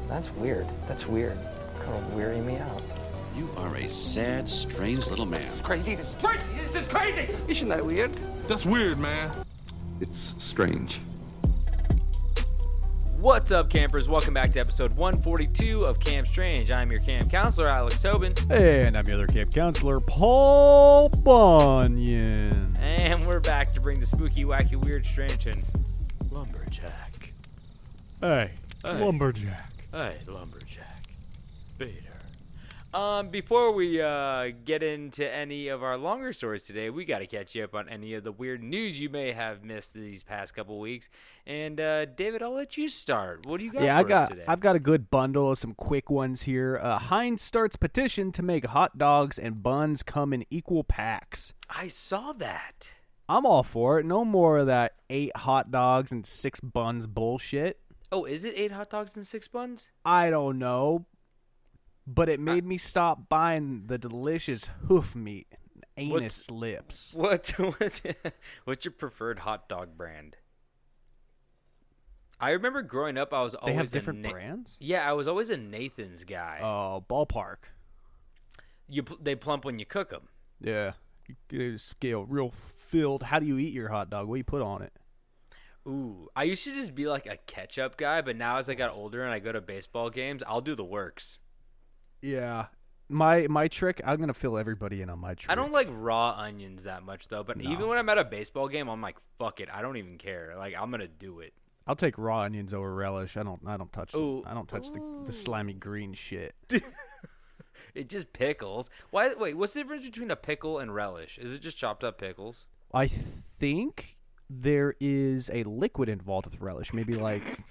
That's weird. That's weird. Kind of weirding me out. You are a sad, strange little man. Crazy. This is crazy. This is crazy. Isn't that weird? That's weird, man. It's strange. What's up, campers? Welcome back to episode 142 of Camp Strange. I'm your camp counselor, Alex Tobin. And I'm your other camp counselor, Paul Bunyan. And we're back to bring the spooky, wacky, weird, strange, and lumberjack. Hey, lumberjack. Hey, lumberjack. Bader. Before we get into any of our longer stories today, we got to catch you up on any of the weird news you may have missed these past couple weeks. And David, I'll let you start. What do you got for us today? I've got a good bundle of some quick ones here. Heinz starts petition to make hot dogs and buns come in equal packs. I saw that. I'm all for it. No more of that 8 hot dogs and 6 buns bullshit. Oh, is it 8 hot dogs and 6 buns? I don't know. But it made me stop buying the delicious hoof meat, anus lips. What's your preferred hot dog brand? I remember growing up, I was always they have different brands? Yeah, I was always a Nathan's guy. Oh, ballpark. They plump when you cook them. Yeah, you get a scale real filled. How do you eat your hot dog? What do you put on it? Ooh, I used to just be like a ketchup guy, but now as I got older and I go to baseball games, I'll do the works. Yeah. My trick, I'm going to fill everybody in on my trick. I don't like raw onions that much, though. But even when I'm at a baseball game, I'm like, fuck it. I don't even care. Like, I'm going to do it. I'll take raw onions over relish. I don't touch the slimy green shit. It just pickles. Wait, what's the difference between a pickle and relish? Is it just chopped up pickles? I think there is a liquid involved with relish. Maybe like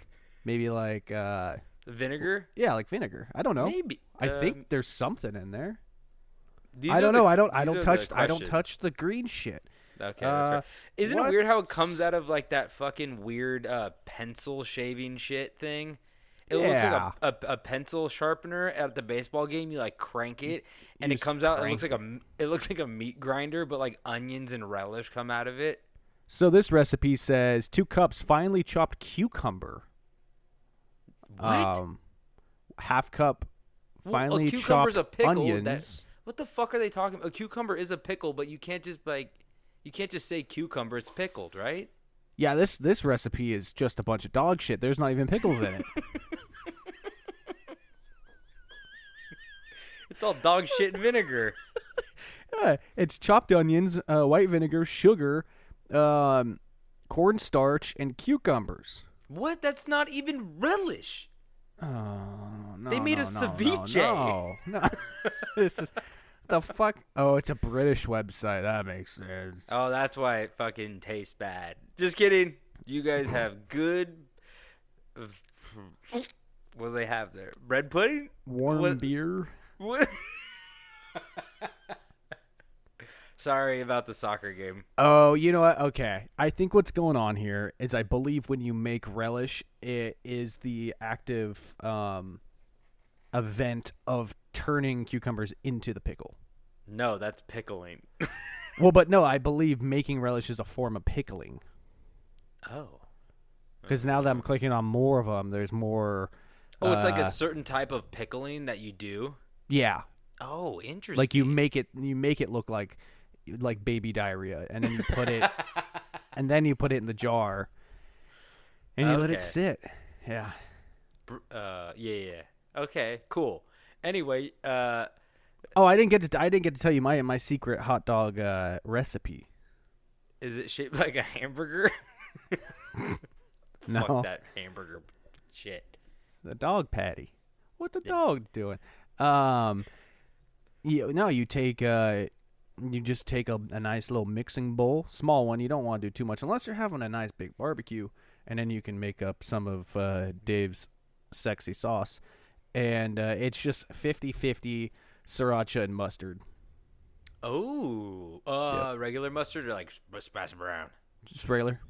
vinegar? Yeah, like vinegar. I don't know. Maybe. I think there's something in there. I don't know. I don't touch the green shit. Okay. That's right. Isn't it weird how it comes out of like that fucking weird pencil shaving shit thing? It looks like a pencil sharpener at the baseball game. You like crank it, and it comes out. It looks like a meat grinder, but like onions and relish come out of it. So this recipe says 2 cups finely chopped cucumber. What? Half cup finely cucumber's chopped a pickle. onions. What the fuck are they talking about? A cucumber is a pickle, but you can't just say cucumber. It's pickled, right? Yeah, this recipe is just a bunch of dog shit. There's not even pickles in it. It's all dog shit and vinegar. It's chopped onions, white vinegar, sugar, cornstarch, and cucumbers. What? That's not even relish. Oh, no. They made a ceviche. No. This is the fuck. Oh, it's a British website. That makes sense. Oh, that's why it fucking tastes bad. Just kidding. You guys have good. What do they have there? Bread pudding? Warm beer? What? Sorry about the soccer game. Oh, you know what? Okay. I think what's going on here is I believe when you make relish, it is the active event of turning cucumbers into the pickle. No, that's pickling. Well, but no, I believe making relish is a form of pickling. Oh. Because now that I'm clicking on more of them, there's more. Oh, it's like a certain type of pickling that you do? Yeah. Oh, interesting. Like you make it look like baby diarrhea, and then you put it in the jar, and you let it sit. Yeah. Yeah. Okay, cool. Anyway, I didn't get to tell you my secret hot dog recipe. Is it shaped like a hamburger? No. Fuck that hamburger shit. The dog patty. What the dog doing? You just take a nice little mixing bowl, small one. You don't want to do too much unless you're having a nice big barbecue, and then you can make up some of Dave's sexy sauce. And it's just 50-50 sriracha and mustard. Oh, regular mustard or like spicy brown? Just regular.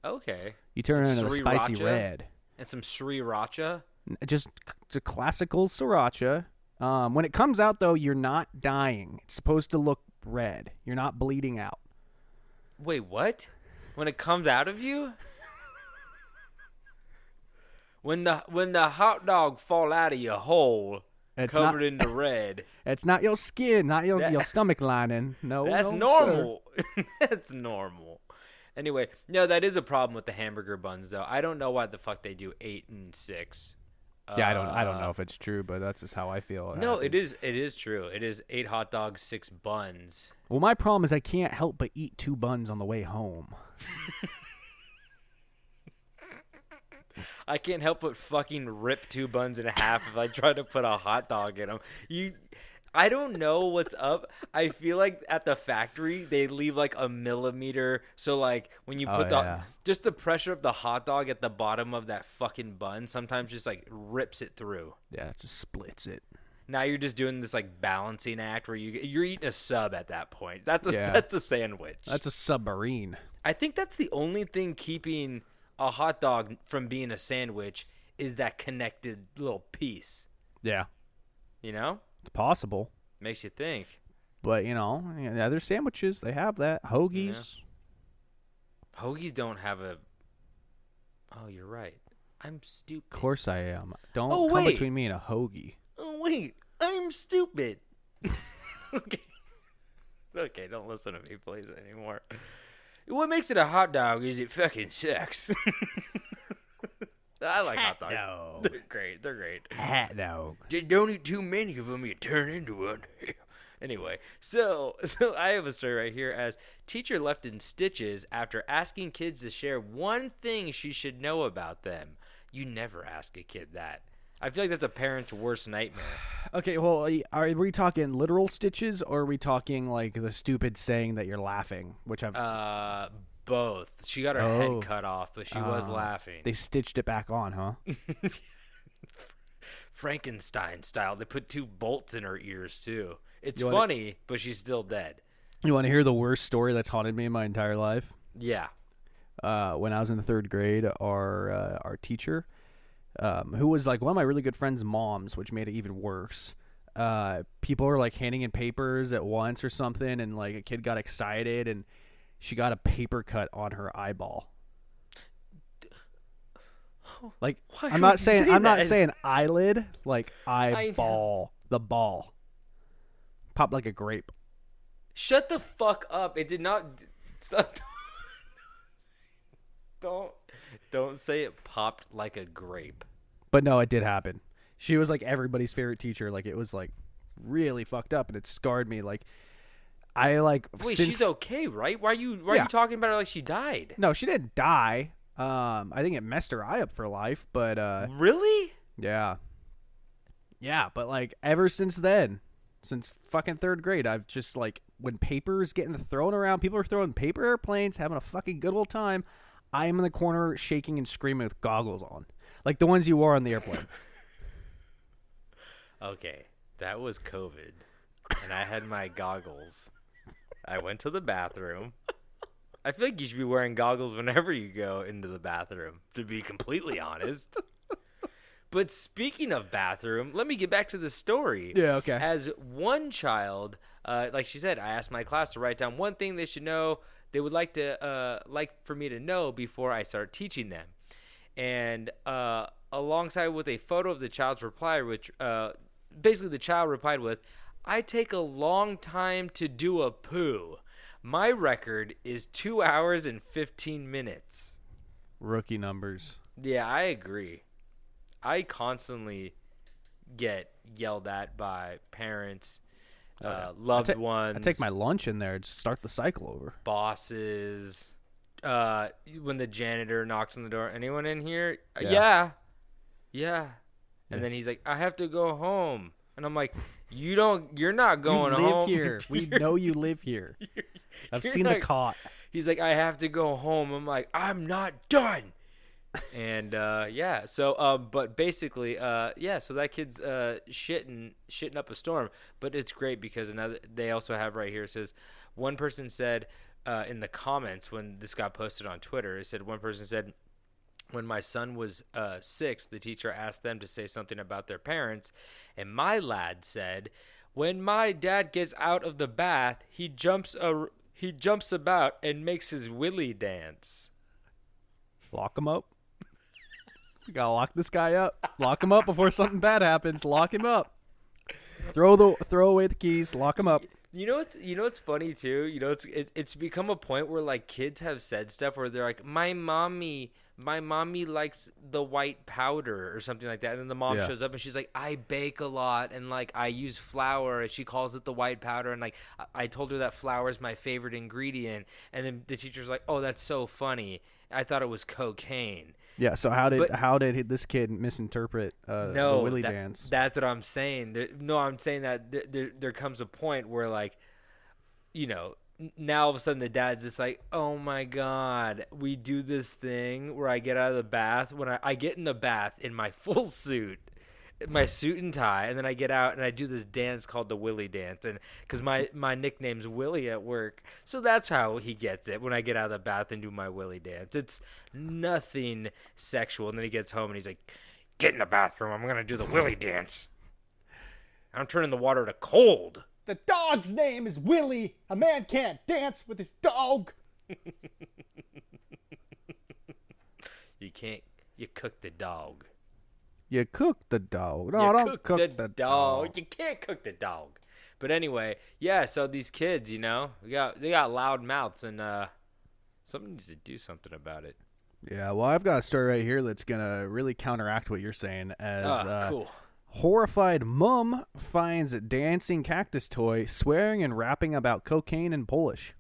Okay. You turn it into a spicy red. And some sriracha? Just the classical sriracha. When it comes out, though, you're not dying. It's supposed to look red. You're not bleeding out. Wait, what? When it comes out of you? When the hot dog fall out of your hole, It's covered not- in the red, It's not your skin, not your That- stomach lining. No, that's no, normal. That's normal. Anyway, no, that is a problem with the hamburger buns, though. I don't know why the fuck they do 8 and 6. Sir. Yeah, I don't know if it's true, but that's just how I feel. No, happens. it is true. It is 8 hot dogs, 6 buns. Well, my problem is I can't help but eat 2 buns on the way home. I can't help but fucking rip 2 buns in half if I try to put a hot dog in them. I don't know what's up. I feel like at the factory they leave like a millimeter, so like when you put just the pressure of the hot dog at the bottom of that fucking bun sometimes just like rips it through. Yeah, it just splits it. Now you're just doing this like balancing act where you're eating a sub at that point. That's a sandwich. That's a submarine. I think that's the only thing keeping a hot dog from being a sandwich is that connected little piece. Yeah, You know? it's possible. Makes you think. But, the other sandwiches, they have that. Hoagies. Hoagies don't have a... Oh, you're right. I'm stupid. Of course I am. Don't Oh, come wait. between me and a hoagie. Oh, wait. I'm stupid. Okay. Okay, don't listen to me, please, anymore. What makes it a hot dog is it fucking sucks. I like hot dogs. dog. They're great. They're great. Hot dog. Just don't eat too many of them, you turn into one. Anyway, so I have a story right here as teacher left in stitches after asking kids to share one thing she should know about them. You never ask a kid that. I feel like that's a parent's worst nightmare. Okay, well, are we talking literal stitches, or are we talking like the stupid saying that you're laughing, which I've... Both. She got her Oh. head cut off, but she was laughing. They stitched it back on, huh? Frankenstein style. They put 2 bolts in her ears, too. It's You wanna- funny, but she's still dead. You want to hear the worst story that's haunted me my entire life? Yeah. When I was in the 3rd grade, our teacher, who was like one of my really good friend's moms, which made it even worse. People were like handing in papers at once or something, and like a kid got excited, and she got a paper cut on her eyeball. Like Why I'm would not you saying say I'm not that? saying eyelid, like eyeball, the ball. Popped like a grape. Shut the fuck up. It did not... Don't say it popped like a grape. But no, it did happen. She was like everybody's favorite teacher. Like it was like really fucked up, and it scarred me. Like I like Wait, since... she's okay, right? Why are you Yeah. talking about her like she died? No, she didn't die. I think it messed her eye up for life. But Really? yeah. But like ever since then, since fucking 3rd grade, I've just like when paper's getting thrown around, people are throwing paper airplanes, having a fucking good old time. I am in the corner shaking and screaming with goggles on, like the ones you wore on the airplane. Okay, that was COVID, and I had my goggles. I went to the bathroom. I feel like you should be wearing goggles whenever you go into the bathroom, to be completely honest. But speaking of bathroom, let me get back to the story. Yeah, okay. As one child, like she said, I asked my class to write down one thing they should know, they would like for me to know before I start teaching them. And alongside with a photo of the child's reply, which basically the child replied with, "I take a long time to do a poo. My record is 2 hours and 15 minutes. Rookie numbers. Yeah, I agree. I constantly get yelled at by parents, loved ones. I take my lunch in there, just start the cycle over. Bosses. When the janitor knocks on the door, anyone in here? Yeah. Yeah. And then he's like, I have to go home. And I'm like, you're not going you live home. here. We know you live here. I've you're seen not- the cot. He's like, I have to go home. I'm like, I'm not done. And but basically, so that kid's shitting up a storm. But it's great because they also have right here, it says, one person said in the comments when this got posted on Twitter, it said, one person said, when my son was 6, the teacher asked them to say something about their parents, and my lad said, when my dad gets out of the bath, he jumps about and makes his willy dance. Lock them up. You gotta lock this guy up. Lock him up before something bad happens. Lock him up. Throw away the keys. Lock him up. You know what's funny too. It's become a point where like kids have said stuff where they're like, my mommy likes the white powder or something like that, and then the mom shows up and she's like, I bake a lot and like I use flour, and she calls it the white powder, and like I told her that flour is my favorite ingredient, and then the teacher's like, oh, that's so funny. I thought it was cocaine. Yeah. So how did this kid misinterpret the Willy dance? That's what I'm saying. I'm saying that there comes a point where like, now all of a sudden the dad's just like, oh my God, we do this thing where I get out of the bath. When I get in the bath in my full suit, my suit and tie, and then I get out and I do this dance called the Willy dance, and because my nickname's Willy at work, so that's how he gets it when I get out of the bath and do my Willy dance. It's nothing sexual, and then he gets home and he's like, get in the bathroom, I'm gonna do the Willy dance. I'm turning the water to cold. The dog's name is Willy. A man can't dance with his dog. You cook the dog. You cook the dog. No, don't cook the dog. You can't cook the dog. But anyway, yeah, so these kids, they got loud mouths, and someone needs to do something about it. Yeah, well, I've got a story right here that's going to really counteract what you're saying. Cool. Horrified mom finds a dancing cactus toy, swearing and rapping about cocaine in Polish.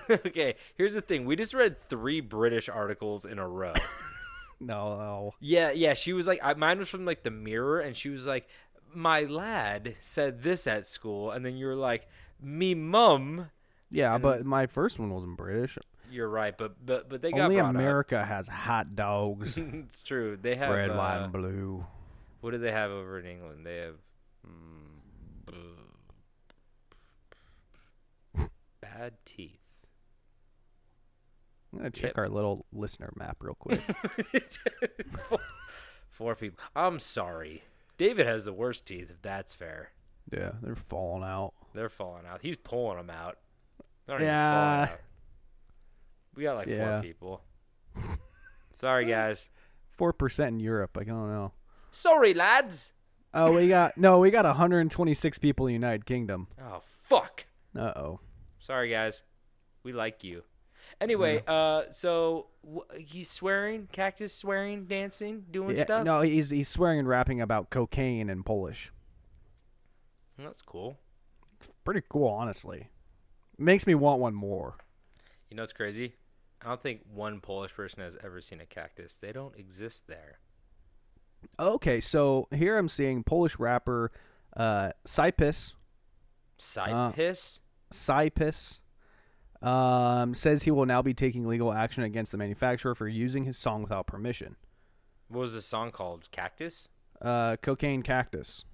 Okay, here's the thing. We just read 3 British articles in a row. No. Yeah, she was like, mine was from like the Mirror, and she was like, my lad said this at school, and then you were like, me mum. Yeah, but my first one wasn't British. You're right, but they got only brought America up. has hot dogs. It's true. They have red, white, and blue. What do they have over in England? They have bad teeth. I'm going to check our little listener map real quick. 4 people. I'm sorry. David has the worst teeth, if that's fair. Yeah, they're falling out. They're falling out. He's pulling them out. They're not even falling out. We got like 4 people. Sorry, guys. 4% in Europe. I don't know. Sorry, lads. Oh, we got 126 people in the United Kingdom. Oh, fuck. Uh-oh. Sorry, guys. We like you. Anyway, so he's swearing, cactus swearing, dancing, doing stuff? No, he's swearing and rapping about cocaine in Polish. That's cool. Pretty cool, honestly. Makes me want one more. You know what's crazy? I don't think one Polish person has ever seen a cactus. They don't exist there. Okay, so here I'm seeing Polish rapper Cypis. Cypis? Cypis. Says he will now be taking legal action against the manufacturer for using his song without permission. What was the song called? Cactus? Cocaine Cactus.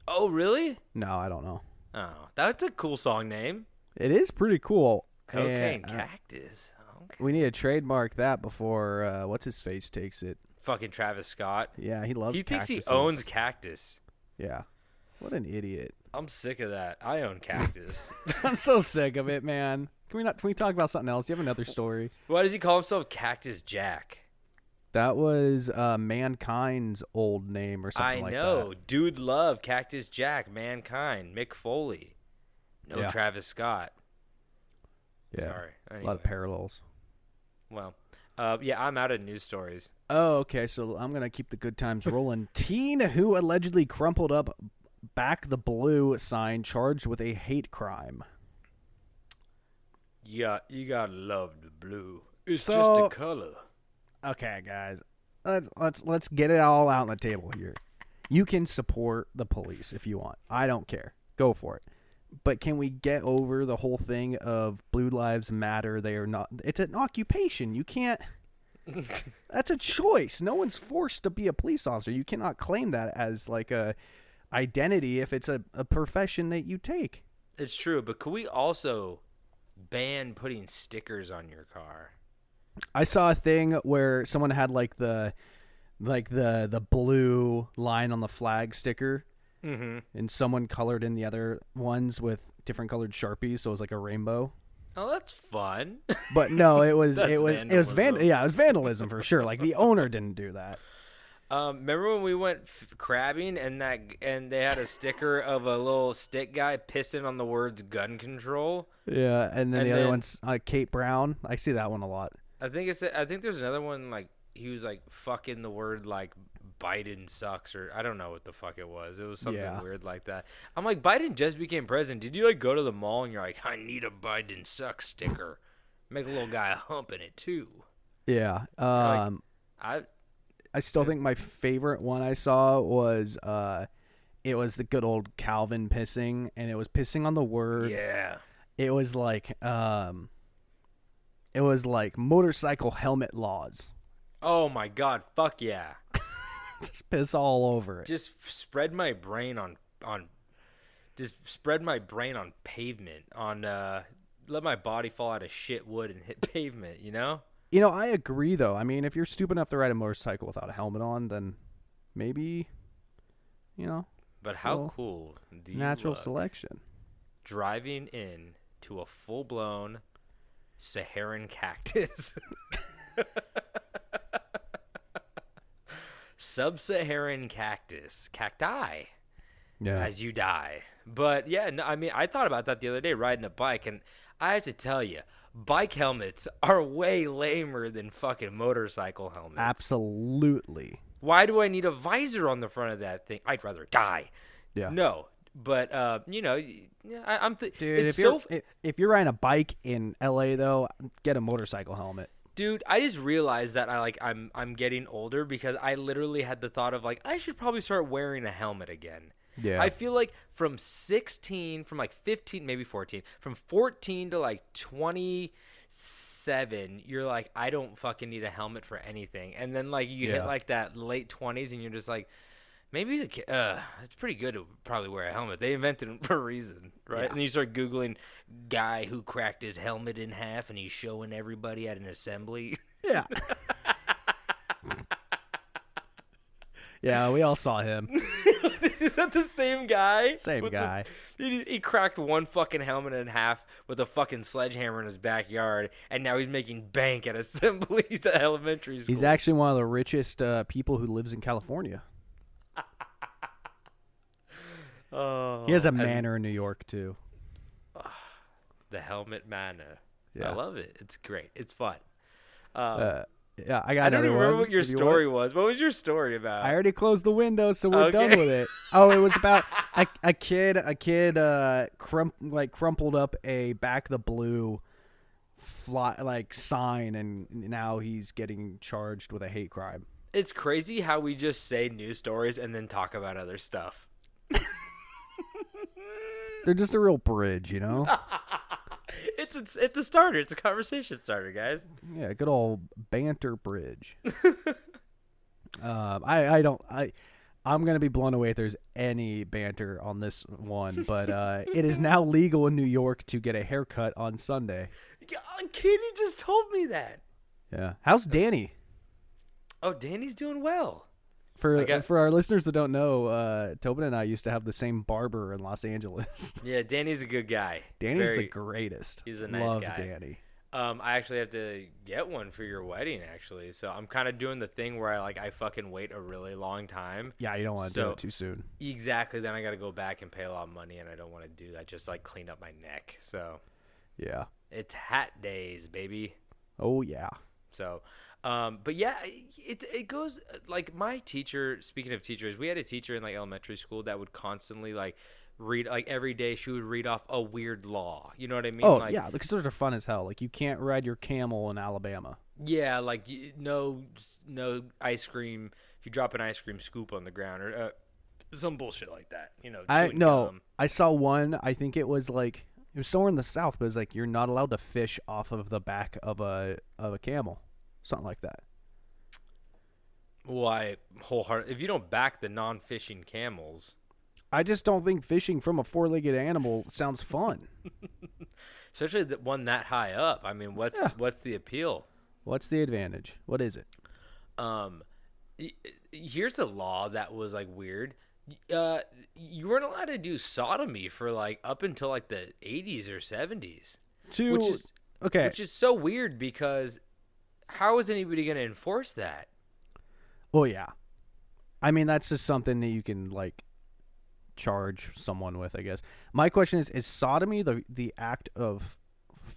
Oh, really? No, I don't know. Oh, that's a cool song name. It is pretty cool. Cocaine Cactus. Okay. We need to trademark that before what's-his-face takes it. Fucking Travis Scott. Yeah, he loves cactuses. He thinks he owns Cactus. Yeah. What an idiot. I'm sick of that. I own Cactus. I'm so sick of it, man. Can we talk about something else? Do you have another story? Why does he call himself Cactus Jack? That was Mankind's old name or something like that. I know. Dude love Cactus Jack, Mankind, Mick Foley. No Travis Scott. Yeah. Sorry. Anyway. A lot of parallels. Well, I'm out of news stories. Oh, okay. So I'm going to keep the good times rolling. Teen who allegedly crumpled up Back the Blue sign charged with a hate crime. Yeah, you gotta love the blue. It's just a color. Okay, guys. Let's get it all out on the table here. You can support the police if you want. I don't care. Go for it. But can we get over the whole thing of Blue Lives Matter? They are not. It's an occupation. You can't. That's a choice. No one's forced to be a police officer. You cannot claim that as like a identity if it's a profession that you take. It's true, but could we also ban putting stickers on your car? I saw a thing where someone had like the blue line on the flag sticker. Mm-hmm. And someone colored in the other ones with different colored Sharpies, so it was like a rainbow. Oh, that's fun. But no, it was vandalism for sure. Like the owner didn't do that. Remember when we went crabbing and they had a sticker of a little stick guy pissing on the words gun control? Yeah, and then the other one's Kate Brown. I see that one a lot. I think there's another one like he was like fucking the word like Biden sucks, or I don't know what the fuck it was. It was something weird like that. I'm like, Biden just became president. Did you like go to the mall and you're like, I need a Biden sucks sticker? Make a little guy humping it too. Yeah. I still think my favorite one I saw was it was the good old Calvin pissing, and it was pissing on the word. Yeah. It was like motorcycle helmet laws. Oh my god, fuck yeah. Just piss all over it. Just spread my brain on pavement, let my body fall out of shit wood and hit pavement, you know? You know, I agree, though. I mean, if you're stupid enough to ride a motorcycle without a helmet on, then maybe, you know. But how cool do you natural look selection. Driving in to a full-blown Saharan cactus. Sub-Saharan cactus. Cacti. Yeah. As you die. But, yeah, no, I mean, I thought about that the other day, riding a bike, and I have to tell you, bike helmets are way lamer than fucking motorcycle helmets. Absolutely. Why do I need a visor on the front of that thing? I'd rather die. Yeah. No, but you know, I'm dude. it's if you're riding a bike in LA though, get a motorcycle helmet. Dude, I just realized that I'm getting older because I literally had the thought of like I should probably start wearing a helmet again. Yeah. I feel like from 15, maybe 14, from 14 to like 27, you're like, I don't fucking need a helmet for anything. And then like you hit like that late 20s and you're just like, maybe it's pretty good to probably wear a helmet. They invented it for a reason, right? Yeah. And you start Googling guy who cracked his helmet in half and he's showing everybody at an assembly. Yeah. Yeah, we all saw him. Is that the same guy? Same guy. He cracked one fucking helmet in half with a fucking sledgehammer in his backyard, and now he's making bank at assemblies at elementary school. He's actually one of the richest people who lives in California. He has a manor in New York, too. The helmet manor. Yeah. I love it. It's great. It's fun. Yeah, I got another one. I don't even remember what your story was. What was your story about? I alrery closed the window, so we're done with it. Oh, it was about a kid crumpled up a Back the Blue sign, and now he's getting charged with a hate crime. It's crazy how we just say news stories and then talk about other stuff. They're just a real bridge, you know? It's a starter. It's a conversation starter, guys. Yeah, good old banter bridge. I'm gonna be blown away if there's any banter on this one, but it is now legal in New York to get a haircut on Sunday. Katie just told me that. Yeah, how's Danny? Oh, Danny's doing well. For our listeners that don't know, Tobin and I used to have the same barber in Los Angeles. Yeah, Danny's a good guy. Danny's the greatest. He's a nice Loved guy. Danny. I actually have to get one for your wedding, actually. So I'm kind of doing the thing where I fucking wait a really long time. Yeah, you don't want to do it too soon. Exactly. Then I got to go back and pay a lot of money, and I don't want to do that. Just like clean up my neck. So yeah, it's hat days, baby. Oh yeah. So. But yeah, it goes like my teacher. Speaking of teachers, we had a teacher in like elementary school that would constantly like read like every day. She would read off a weird law. You know what I mean? Oh like, yeah, because those are fun as hell. Like you can't ride your camel in Alabama. Yeah, like no ice cream. If you drop an ice cream scoop on the ground or some bullshit like that. You know. I saw one. I think it was somewhere in the South, but it was like you're not allowed to fish off of the back of a camel. Something like that. Why wholehearted? If you don't back the non-fishing camels, I just don't think fishing from a four-legged animal sounds fun. Especially the one that high up. I mean, what's the appeal? What's the advantage? What is it? Here's a law that was like weird. You weren't allowed to do sodomy for like up until like the 80s or 70s. Which is so weird because how is anybody going to enforce that? Oh yeah. I mean, that's just something that you can like charge someone with, I guess. My question is sodomy the act of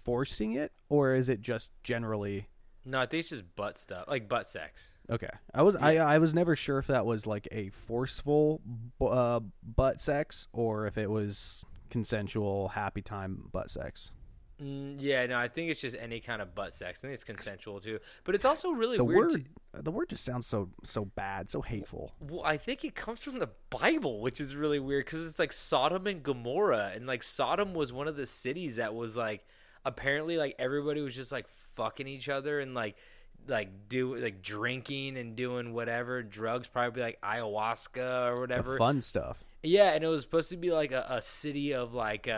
forcing it, or is it just generally? No, I think it's just butt stuff, like butt sex. Okay, I was never sure if that was like a forceful butt sex or if it was consensual happy time butt sex. Yeah, no, I think it's just any kind of butt sex. I think it's consensual too, but it's also really The weird. the word just sounds so bad, so hateful. Well, I think it comes from the Bible, which is really weird because it's like Sodom and Gomorrah, and like Sodom was one of the cities that was like apparently like everybody was just like fucking each other and like drinking and doing whatever drugs, probably like ayahuasca or whatever, The fun stuff. Yeah, and it was supposed to be like a city of like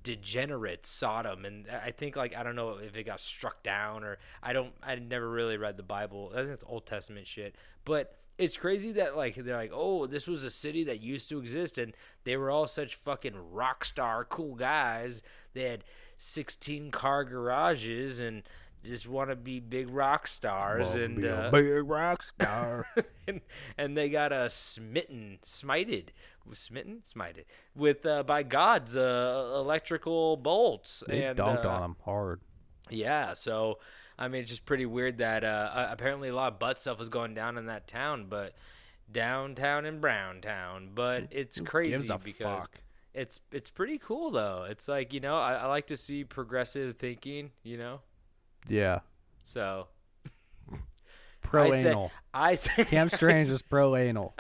degenerate Sodom, and I think like I don't know if it got struck down or I never really read the Bible. I think it's Old Testament shit, but it's crazy that like they're like, oh, this was a city that used to exist, and they were all such fucking rock star cool guys. They had 16-car garages and just want to be big rock stars, and be a big rock star. and they got smited with by God's electrical bolts. They and dunked on them hard. Yeah, so I mean, it's just pretty weird that apparently a lot of butt stuff was going down in that town, but downtown in Browntown. But it's crazy gives a because fuck? it's pretty cool though. It's like, you know, I like to see progressive thinking, you know. Yeah. So Pro anal. I say Camp Strange is pro anal.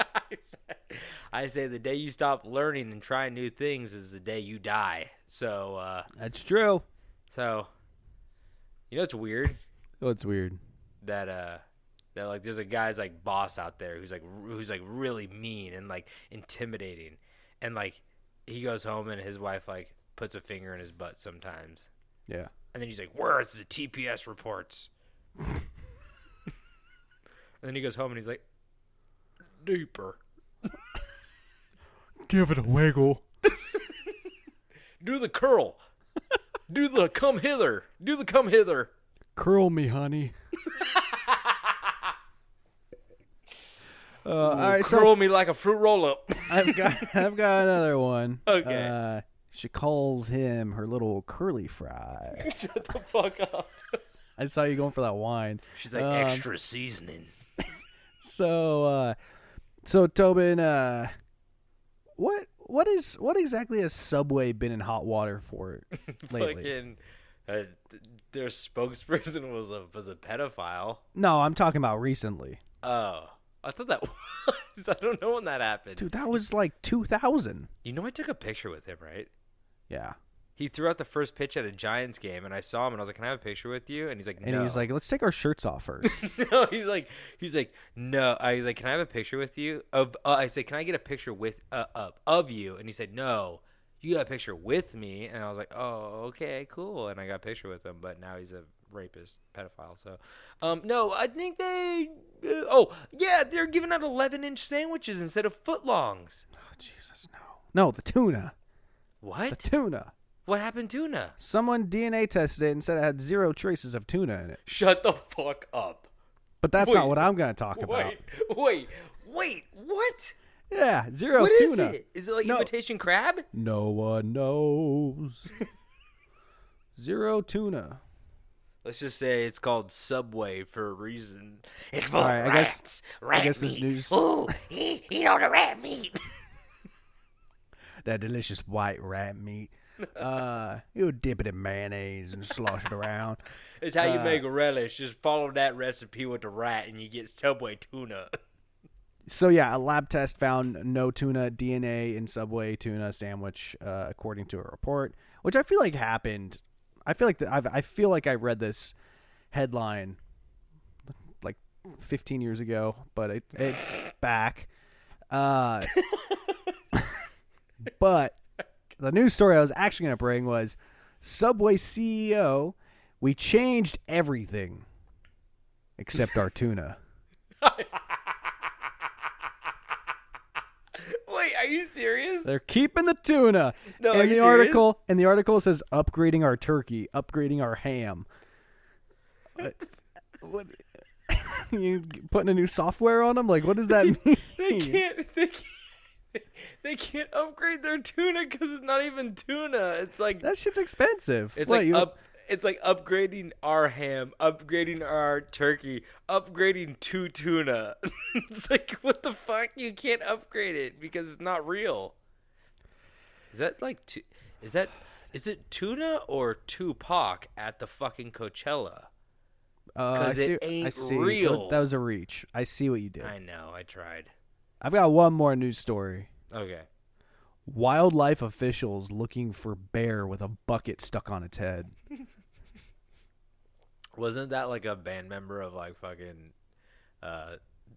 I say the day you stop learning and trying new things is the day you die. So That's true. so you know it's weird Oh, it's weird. that like there's a guy's like boss out there who's like really mean and like intimidating, and like he goes home and his wife like puts a finger in his butt sometimes. Yeah. And then he's like, where's the TPS reports? And then he goes home and he's like, deeper. Give it a wiggle. Do the curl. Do the come hither. Do the come hither. Curl me, honey. All right, Curl me like a fruit roll-up. I've got another one. Okay. She calls him her little curly fry. Shut the fuck up. I saw you going for that wine. She's like, extra seasoning. So Tobin, what exactly has Subway been in hot water for lately? Fucking, their spokesperson was a pedophile. No, I'm talking about recently. Oh, I thought that was. I don't know when that happened. Dude, that was like 2000. You know, I took a picture with him, right? Yeah. He threw out the first pitch at a Giants game, and I saw him, and I was like, "Can I have a picture with you?" And he's like, "No." And he's like, "Let's take our shirts off first." No, he's like, "No." I was like, "Can I have a picture with you?" I said, "Can I get a picture with of you?" And he said, "No, you got a picture with me." And I was like, "Oh, okay, cool." And I got a picture with him, but now he's a rapist, pedophile. So, no, I think they. They're giving out 11-inch sandwiches instead of footlongs. Oh, Jesus, no, the tuna. What? The tuna. What happened to tuna? Someone DNA tested it and said it had 0 traces of tuna in it. Shut the fuck up. But that's not what I'm going to talk about. Wait, what? Yeah, 0 What tuna. is it? Is it like imitation crab? No one knows. 0 tuna. Let's just say it's called Subway for a reason. It's full All of right, rats. I guess meat. this news. Ooh, eat all the rat meat. That delicious white rat meat. You dip it in mayonnaise and slosh it around. It's how you make a relish. Just follow that recipe with the rat, and you get Subway tuna. So yeah, a lab test found no tuna DNA in Subway tuna sandwich, according to a report, which I feel like happened. I feel like I read this headline like 15 years ago, but it's back. But the news story I was actually going to bring was Subway CEO, we changed everything except our tuna. Wait, are you serious? They're keeping the tuna. No, in are you the serious? article, it says upgrading our turkey, upgrading our ham. What? You putting a new software on them? Like, what does that mean? They can't upgrade their tuna because it's not even tuna. It's like That shit's expensive. it's What, like it's like upgrading our ham, upgrading our turkey, upgrading to tuna. It's like, what the fuck? You can't upgrade it because it's not real. Is that like is it tuna or Tupac at the fucking Coachella? Because it ain't real. That was a reach. I see what you did. I know. I tried. I've got one more news story. Okay. Wildlife officials looking for bear with a bucket stuck on its head. Wasn't that like a band member of like fucking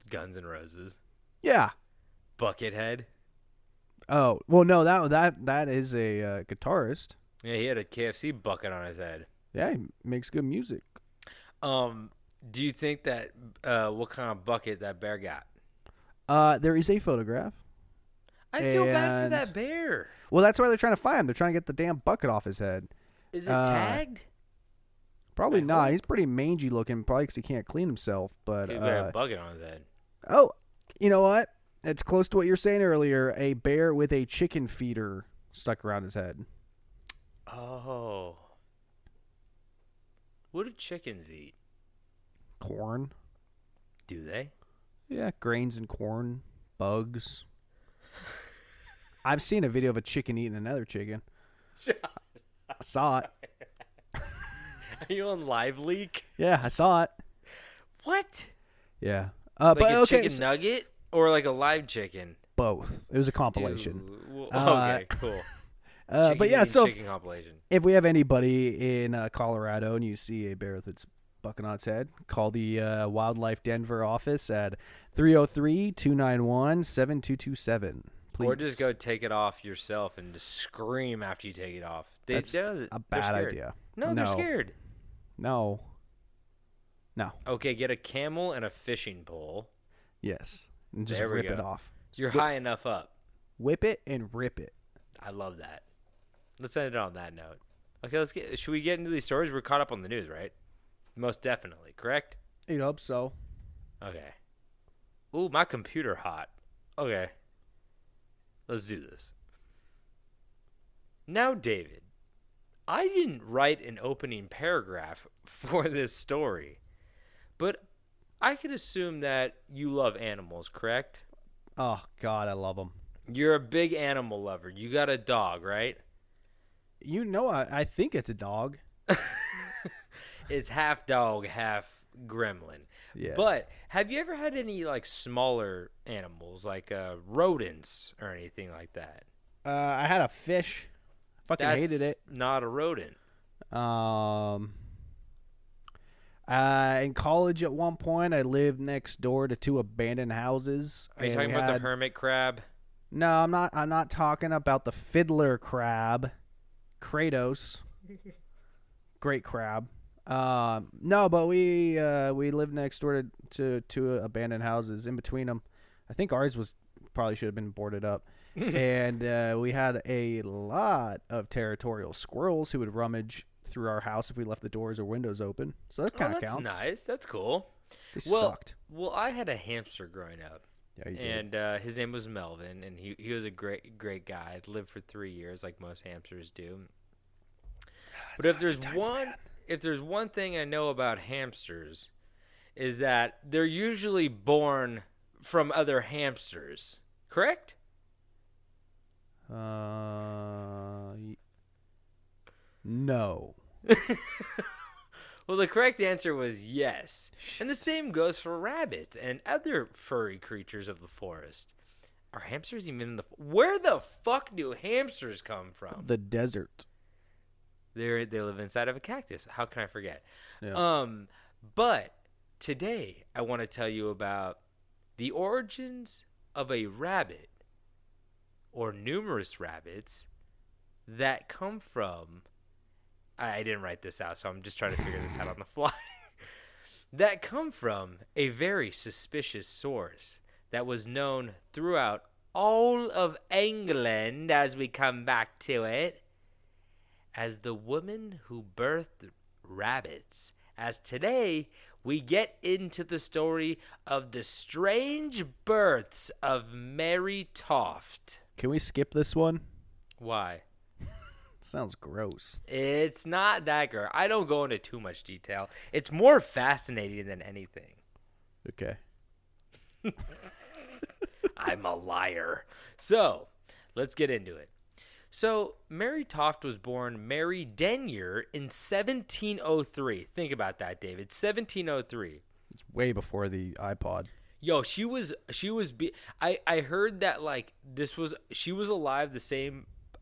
Guns N' Roses? Yeah. Buckethead? Oh, well, no, that is a guitarist. Yeah, he had a KFC bucket on his head. Yeah, he makes good music. Do you think that what kind of bucket that bear got? There is a photograph. I feel bad for that bear. Well, that's why they're trying to find him. They're trying to get the damn bucket off his head. Is it tagged? Probably not. He's pretty mangy looking, probably because he can't clean himself. But He got a bucket on his head. Oh, you know what? It's close to what you were saying earlier. A bear with a chicken feeder stuck around his head. Oh. What do chickens eat? Corn. Do they? Yeah, grains and corn, bugs. I've seen a video of a chicken eating another chicken. I saw it. Are you on Live Leak? Yeah, I saw it. What? Yeah. Like but a okay, chicken nugget or like a live chicken? both. It was a compilation. Dude. Okay, cool. But yeah, so chicken compilation. if we have anybody in Colorado and you see a bear with its bucket on its head, call the Wildlife Denver office at 303-291-7227. Please. Or just go take it off yourself and just scream after you take it off. That's a bad idea. No, they're scared. No. Okay, get a camel and a fishing pole. Yes. And just There we rip go. it off. You're high enough up. Whip it and rip it. I love that. Let's end it on that note. Okay, should we get into these stories? We're caught up on the news, right? Most definitely, correct? I hope so. Okay. Ooh, my computer hot. Okay. Let's do this. Now, David, I didn't write an opening paragraph for this story, but I could assume that you love animals, correct? Oh, God, I love them. You're a big animal lover. You got a dog, right? You know, I think it's a dog. It's half dog, half gremlin. Yes. But have you ever had any like smaller animals, like rodents or anything like that? I had a fish. Fucking hated it. Not a rodent. In college at one point, I lived next door to 2 abandoned houses. Are you talking about the hermit crab? No, I'm not. I'm not talking about the fiddler crab, Kratos. Great crab. No, but we lived next door to 2 abandoned houses. In between them, I think ours probably should have been boarded up. And we had a lot of territorial squirrels who would rummage through our house if we left the doors or windows open. So that kind of counts. That's nice. That's cool. They sucked. Well, I had a hamster growing up. Yeah, you did. And his name was Melvin, and he was a great guy. Lived for 3 years, like most hamsters do. But if there's one thing I know about hamsters, is that they're usually born from other hamsters. Correct? No. Well, the correct answer was yes. And the same goes for rabbits and other furry creatures of the forest. Are hamsters even in the... Where the fuck do hamsters come from? The desert. They live inside of a cactus. How can I forget? Yeah. But today I want to tell you about the origins of a rabbit, or numerous rabbits, that come from... I didn't write this out, so I'm just trying to figure this out on the fly. That come from a very suspicious source that was known throughout all of England, as we come back to it, as the woman who birthed rabbits. As today, we get into the story of the strange births of Mary Toft. Can we skip this one? Why? Sounds gross. It's not that girl. I don't go into too much detail. It's more fascinating than anything. Okay. I'm a liar. So, let's get into it. So, Mary Toft was born Mary Denyer in 1703. Think about that, David. 1703. It's way before the iPod. Yo, I heard that like she was alive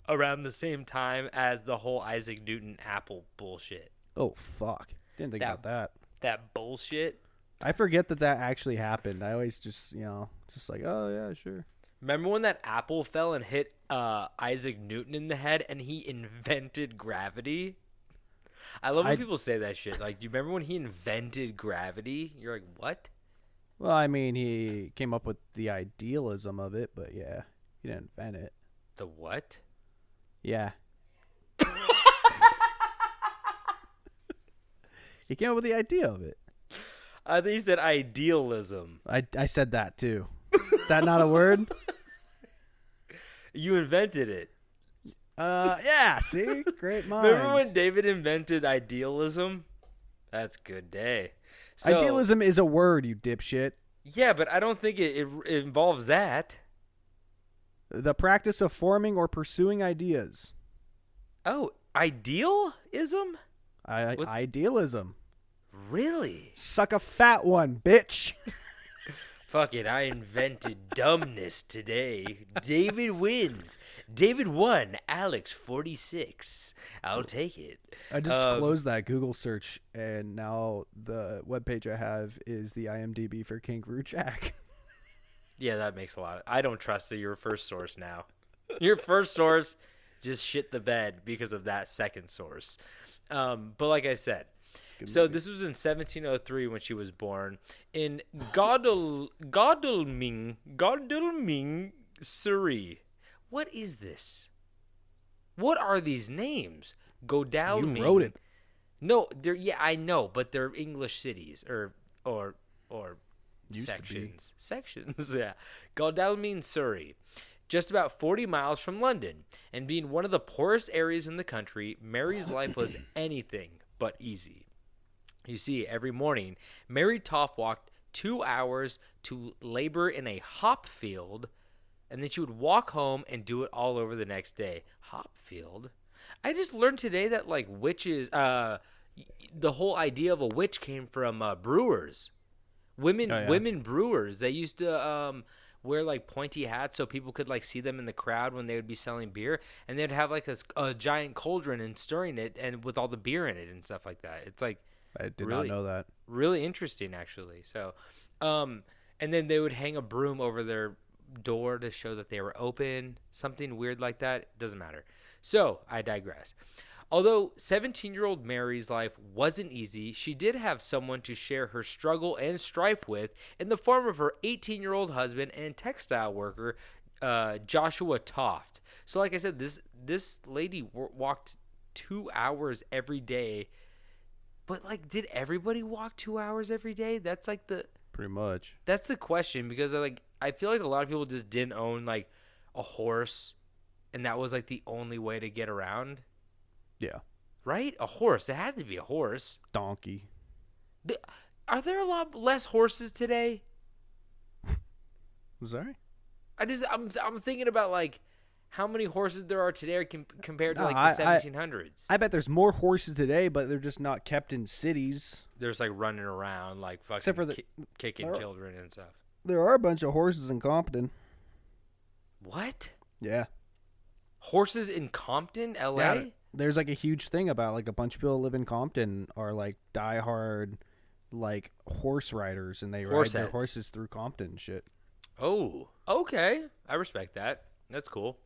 around the same time as the whole Isaac Newton Apple bullshit. Oh, fuck. Didn't think about that. That bullshit. I forget that actually happened. I always just, just like, oh, yeah, sure. Remember when that apple fell and hit Isaac Newton in the head and he invented gravity? I love when people say that shit. Like, do you remember when he invented gravity? You're like, what? Well, I mean, he came up with the idealism of it, but yeah, he didn't invent it. The what? Yeah. He came up with the idea of it. I think he said idealism. I said that too. Is that not a word? You invented it. Yeah, see? Great minds. Remember when David invented idealism? That's a good day. So, idealism is a word, you dipshit. Yeah, but I don't think it involves that. The practice of forming or pursuing ideas. Oh, idealism? Idealism. Really? Suck a fat one, bitch. Fuck it, I invented dumbness today. David wins. David won. Alex 46. I'll take it. I just closed that Google search, and now the webpage I have is the IMDb for Kangaroo Jack. Yeah, that makes a lot. I don't trust your first source now. Your first source just shit the bed because of that second source. But like I said, so this was in 1703 when she was born in Godalming, Surrey. What is this? What are these names? Godalming. You wrote it. No, I know, but they're English cities or Used sections. Sections, yeah. Godalming, Surrey. Just about 40 miles from London, and being one of the poorest areas in the country, Mary's life was anything but easy. You see, every morning, Mary Toft walked 2 hours to labor in a hop field, and then she would walk home and do it all over the next day. Hop field? I just learned today that, like, witches, the whole idea of a witch came from brewers. Women brewers. They used to wear like pointy hats so people could like see them in the crowd when they would be selling beer, and they'd have like a giant cauldron and stirring it and with all the beer in it and stuff like that. It's like I did not know that. Really interesting, actually. So, and then they would hang a broom over their door to show that they were open. Something weird like that. It doesn't matter. So I digress. Although 17-year-old Mary's life wasn't easy, she did have someone to share her struggle and strife with in the form of her 18-year-old husband and textile worker, Joshua Toft. So like I said, this lady walked 2 hours every day. But like, did everybody walk 2 hours every day? That's like pretty much. That's the question, because I feel like a lot of people just didn't own like a horse, and that was like the only way to get around. Yeah. Right? A horse. It had to be a horse. Donkey. Are there a lot less horses today? Sorry? I'm thinking about like how many horses there are today compared to like the 1700s. I bet there's more horses today, but they're just not kept in cities. There's like running around like fucking except for kicking children and stuff. There are a bunch of horses in Compton. What? Yeah. Horses in Compton, LA? Yeah, there's like a huge thing about like a bunch of people who live in Compton are like diehard like horse riders, and they ride their horses through Compton and shit. Oh, okay. I respect that. That's cool.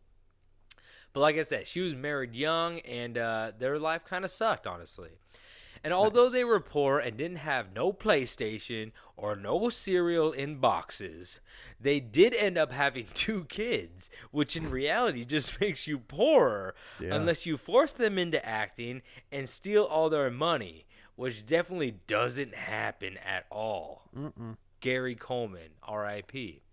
But like I said, she was married young, and their life kind of sucked, honestly. And although they were poor and didn't have no PlayStation or no cereal in boxes, they did end up having 2 kids, which in reality just makes you poorer unless you force them into acting and steal all their money, which definitely doesn't happen at all. Gary Coleman, R.I.P.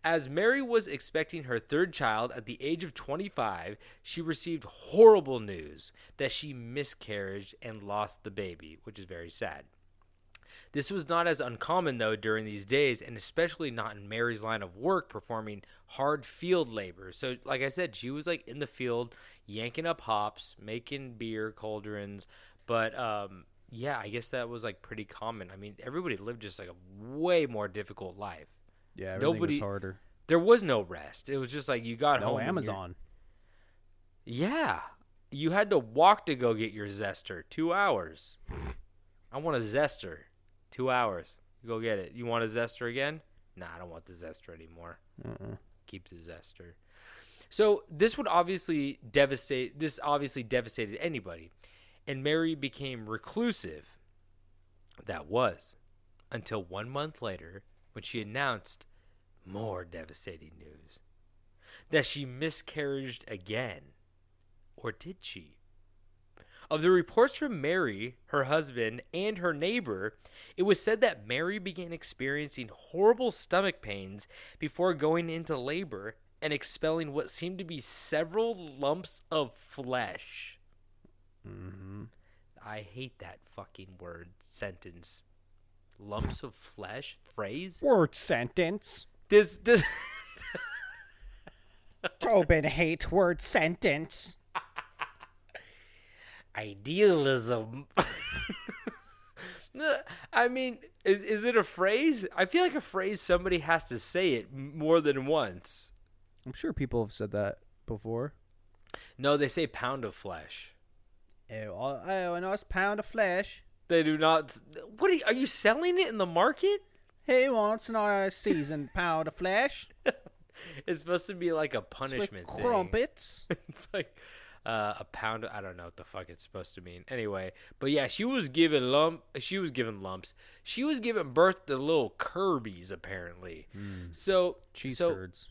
As Mary was expecting her third child at the age of 25, she received horrible news that she miscarried and lost the baby, which is very sad. This was not as uncommon, though, during these days, and especially not in Mary's line of work, performing hard field labor. So, like I said, she was, like, in the field, yanking up hops, making beer cauldrons, but, yeah, I guess that was, like, pretty common. I mean, everybody lived just, like, a way more difficult life. Yeah, everything was harder. There was no rest. It was just like you got home. No Amazon. Yeah. You had to walk to go get your zester. 2 hours. I want a zester. 2 hours. Go get it. You want a zester again? Nah, I don't want the zester anymore. Keep the zester. So this obviously devastated anybody. And Mary became reclusive. That was. Until 1 month later, when she announced more devastating news. That she miscarried again. Or did she? Of the reports from Mary, her husband, and her neighbor, it was said that Mary began experiencing horrible stomach pains before going into labor and expelling what seemed to be several lumps of flesh. I hate that fucking sentence. Lumps of flesh? Phrase? Word sentence. This Tobin hate word sentence. Idealism. I mean, is it a phrase? I feel like a phrase somebody has to say it more than once. I'm sure people have said that before. No, they say pound of flesh. Oh, a nice pound of flesh. They do not. What are you selling it in the market? He wants a nice seasoned pound of flesh. It's supposed to be like a punishment thing. Crumpets. It's like a pound. I don't know what the fuck it's supposed to mean. Anyway, but yeah, she was given lumps. She was giving birth to little Kirby's apparently. So cheese curds.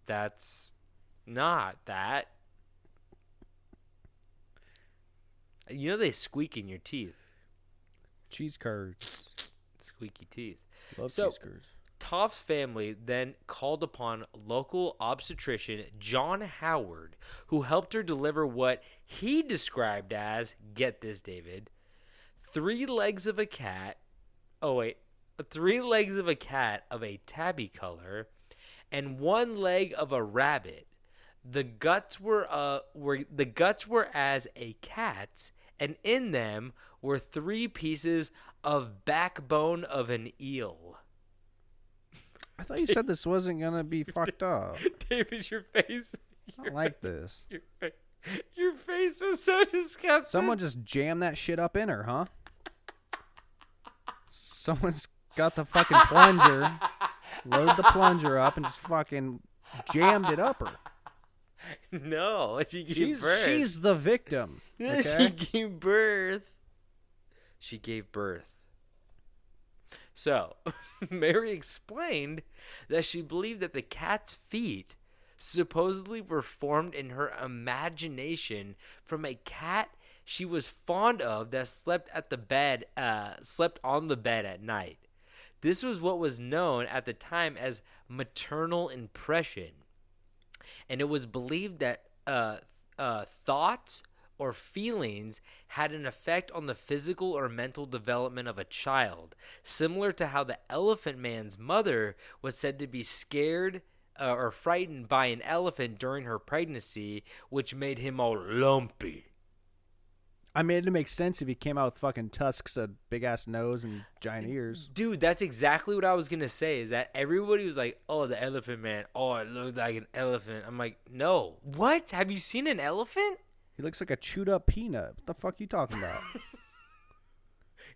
That's not that. You know they squeak in your teeth. Cheese curds. Squeaky teeth. Love cheese curds. Toft's family then called upon local obstetrician John Howard, who helped her deliver what he described as, get this, David, 3 legs of a cat. Oh, wait. 3 legs of a cat of a tabby color and 1 leg of a rabbit. The guts were as a cat's, and in them were 3 pieces of backbone of an eel. I thought you said this wasn't gonna be fucked up. David, your face. I don't like this. Your face was so disgusting. Someone just jammed that shit up in her, huh? Someone's got the fucking plunger, loaded the plunger up, and just fucking jammed it up her. No, she gave birth. She's the victim. Okay? She gave birth. She gave birth. So, Mary explained that she believed that the cat's feet supposedly were formed in her imagination from a cat she was fond of that slept on the bed at night. This was what was known at the time as maternal impression. And it was believed that thoughts or feelings had an effect on the physical or mental development of a child, similar to how the Elephant Man's mother was said to be scared or frightened by an elephant during her pregnancy, which made him all lumpy. I mean, it makes sense if he came out with fucking tusks, a big-ass nose, and giant ears. Dude, that's exactly what I was going to say, is that everybody was like, oh, the Elephant Man. Oh, it looked like an elephant. I'm like, no. What? Have you seen an elephant? He looks like a chewed-up peanut. What the fuck are you talking about?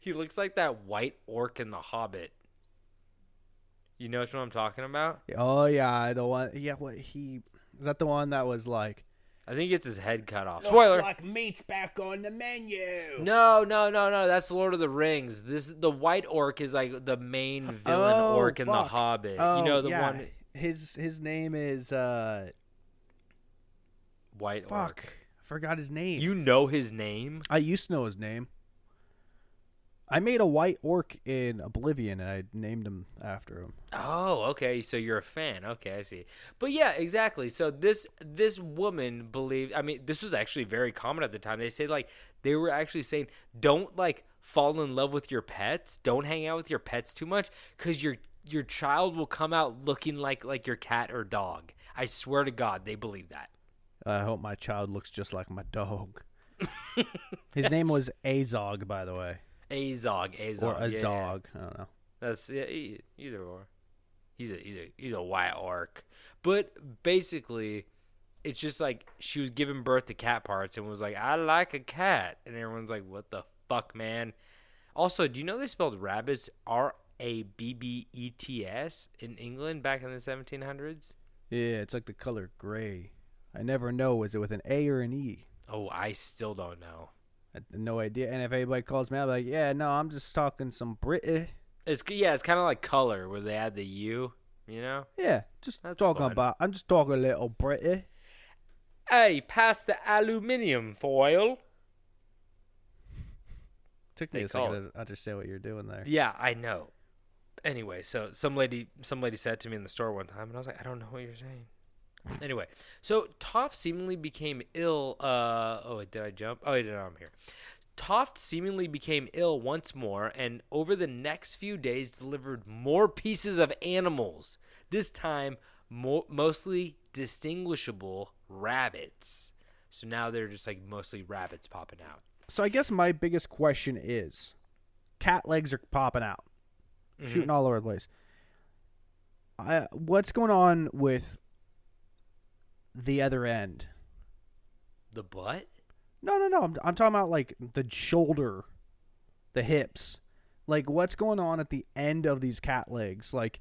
He looks like that white orc in The Hobbit. You know what I'm talking about? Oh, yeah, the one. Yeah, what he... Is that the one that was like... I think it's his head cut off. Spoiler. Looks like meat's back on the menu. No. That's Lord of the Rings. The white orc is like the main villain orc in The Hobbit. Oh, you know the yeah. one. His name is White fuck. orc. forgot his name. You know his name? I used to know his name. I made a white orc in Oblivion, and I named him after him. Oh, okay. So you're a fan. Okay, I see. But yeah, exactly. So this woman believed. I mean, this was actually very common at the time. They say like they were actually saying, don't like fall in love with your pets. Don't hang out with your pets too much, because your child will come out looking like your cat or dog. I swear to God, they believe that. I hope my child looks just like my dog. His name was Azog, by the way. Azog. Or Azog. Yeah. I don't know. That's either or. He's a white orc. But basically, it's just like she was giving birth to cat parts and was like, I like a cat. And everyone's like, what the fuck, man? Also, do you know they spelled rabbits Rabbets in England back in the 1700s? Yeah, it's like the color gray. I never know. Is it with an A or an E? Oh, I still don't know. I had no idea. And if anybody calls me, I'll be like, yeah, no, I'm just talking some British. It's kind of like color where they add the U, you know? Yeah, just That's talking fun. about. I'm just talking a little British. Hey, pass the aluminium foil. Took me They a call second to understand what you're doing there. Yeah, I know. Anyway, so some lady said to me in the store one time, and I was like, I don't know what you're saying. Anyway, so Toft seemingly became ill. Did I jump? Oh, no, I'm here. Toft seemingly became ill once more, and over the next few days delivered more pieces of animals. This time, mostly distinguishable rabbits. So now they're just like mostly rabbits popping out. So I guess my biggest question is, cat legs are popping out, shooting all over the place. What's going on with the other end? The butt? No. I'm talking about like the shoulder, the hips. Like, what's going on at the end of these cat legs? Like,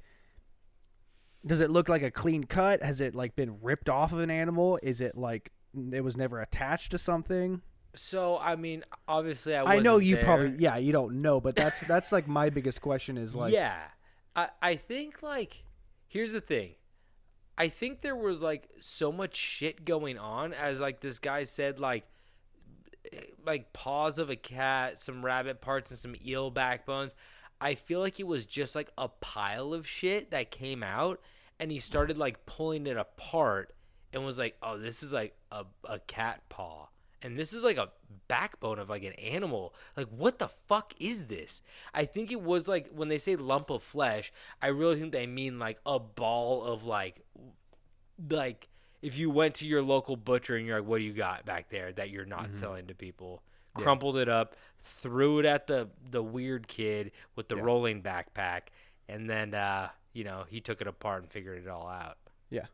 does it look like a clean cut? Has it like been ripped off of an animal? Is it like it was never attached to something? So, I mean, obviously I know you there. probably, yeah, you don't know, but that's like my biggest question is like, yeah, I think like, here's the thing. I think there was like so much shit going on, as like this guy said, like paws of a cat, some rabbit parts, and some eel backbones. I feel like it was just like a pile of shit that came out, and he started like pulling it apart and was like, oh, this is like a cat paw. And this is like a backbone of like an animal. Like, what the fuck is this? I think it was like, when they say lump of flesh, I really think they mean like a ball of like if you went to your local butcher and you're like, what do you got back there that you're not selling to people? Yeah. Crumpled it up, threw it at the weird kid with the rolling backpack, and then, he took it apart and figured it all out. Yeah.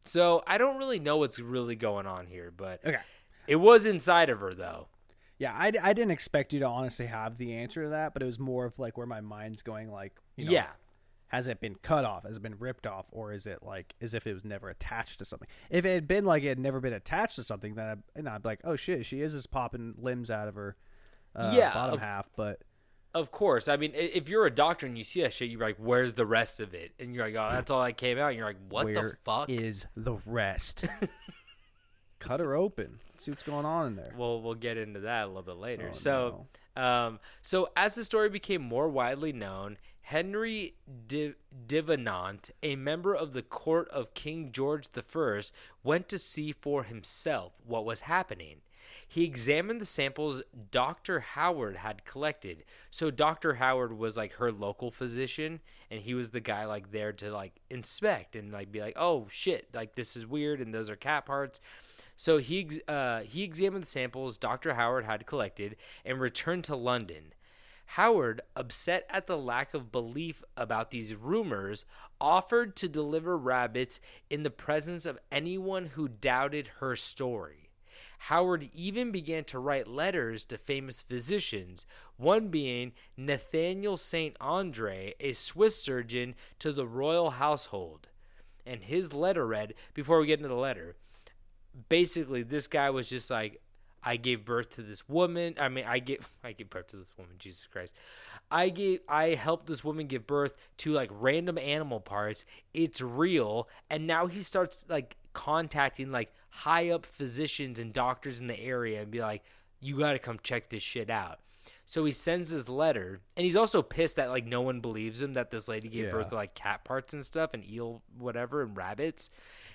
So I don't really know what's really going on here, but okay. It was inside of her, though. Yeah, I didn't expect you to honestly have the answer to that, but it was more of like where my mind's going, like, has it been cut off? Has it been ripped off? Or is it like as if it was never attached to something? If it had been like it had never been attached to something, then I'd be like, oh shit, she is just popping limbs out of her bottom half. But of course, I mean, if you're a doctor and you see that shit, you're like, where's the rest of it? And you're like, oh, that's all that came out. And you're like, what the fuck? Is the rest? Cut her open. See what's going on in there. Well, we'll get into that a little bit later. Oh, So as the story became more widely known, Henry Divenant, a member of the court of King George I, went to see for himself what was happening. He examined the samples Dr. Howard had collected. So Dr. Howard was like her local physician, and he was the guy like there to like inspect and like be like, oh shit, like this is weird and those are cat parts. So he examined the samples Dr. Howard had collected and returned to London. Howard, upset at the lack of belief about these rumors, offered to deliver rabbits in the presence of anyone who doubted her story. Howard even began to write letters to famous physicians, one being Nathaniel St. Andre, a Swiss surgeon to the royal household. And his letter read, before we get into the letter, basically this guy was just like, I gave birth to this woman. I gave birth to this woman, Jesus Christ. I helped this woman give birth to like random animal parts. It's real. And now he starts like contacting like high up physicians and doctors in the area and be like, you got to come check this shit out. So he sends his letter, and he's also pissed that like no one believes him that this lady gave birth to like cat parts and stuff and eel whatever and rabbits.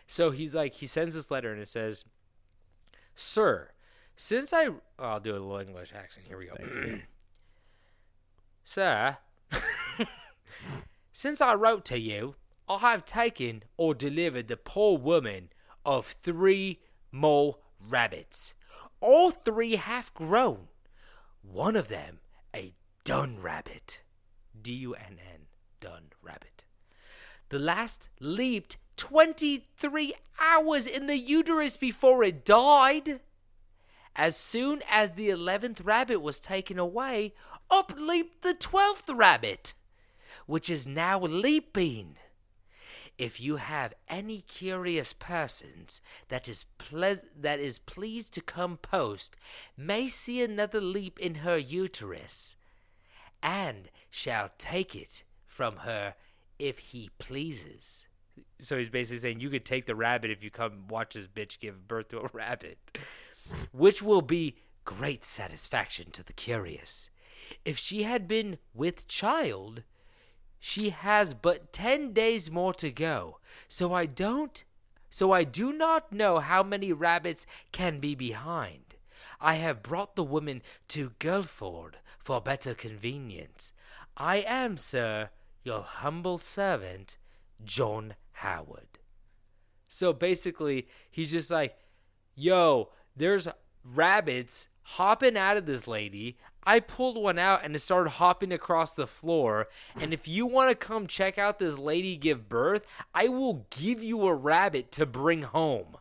So he's like, he sends this letter and it says, "Sir, since I'll do a little English accent. Here we go. Sir, since I wrote to you, I have taken or delivered the poor woman of 3 more rabbits. All 3 half grown. One of them a dun rabbit. D-U-N-N, dun rabbit. The last leaped 23 hours in the uterus before it died. As soon as the 11th rabbit was taken away, up leaped the 12th rabbit, which is now leaping. If you have any curious persons that is pleased to come post, may see another leap in her uterus, and shall take it from her if he pleases." So he's basically saying you could take the rabbit if you come watch this bitch give birth to a rabbit, which will be great satisfaction to the curious. If she had been with child, she has but 10 days more to go, so I do not know how many rabbits can be behind. I have brought the woman to Guilford for better convenience. I am, sir, your humble servant, John Howard. So basically, he's just like, yo, there's rabbits hopping out of this lady. I pulled one out and it started hopping across the floor. And if you want to come check out this lady give birth, I will give you a rabbit to bring home.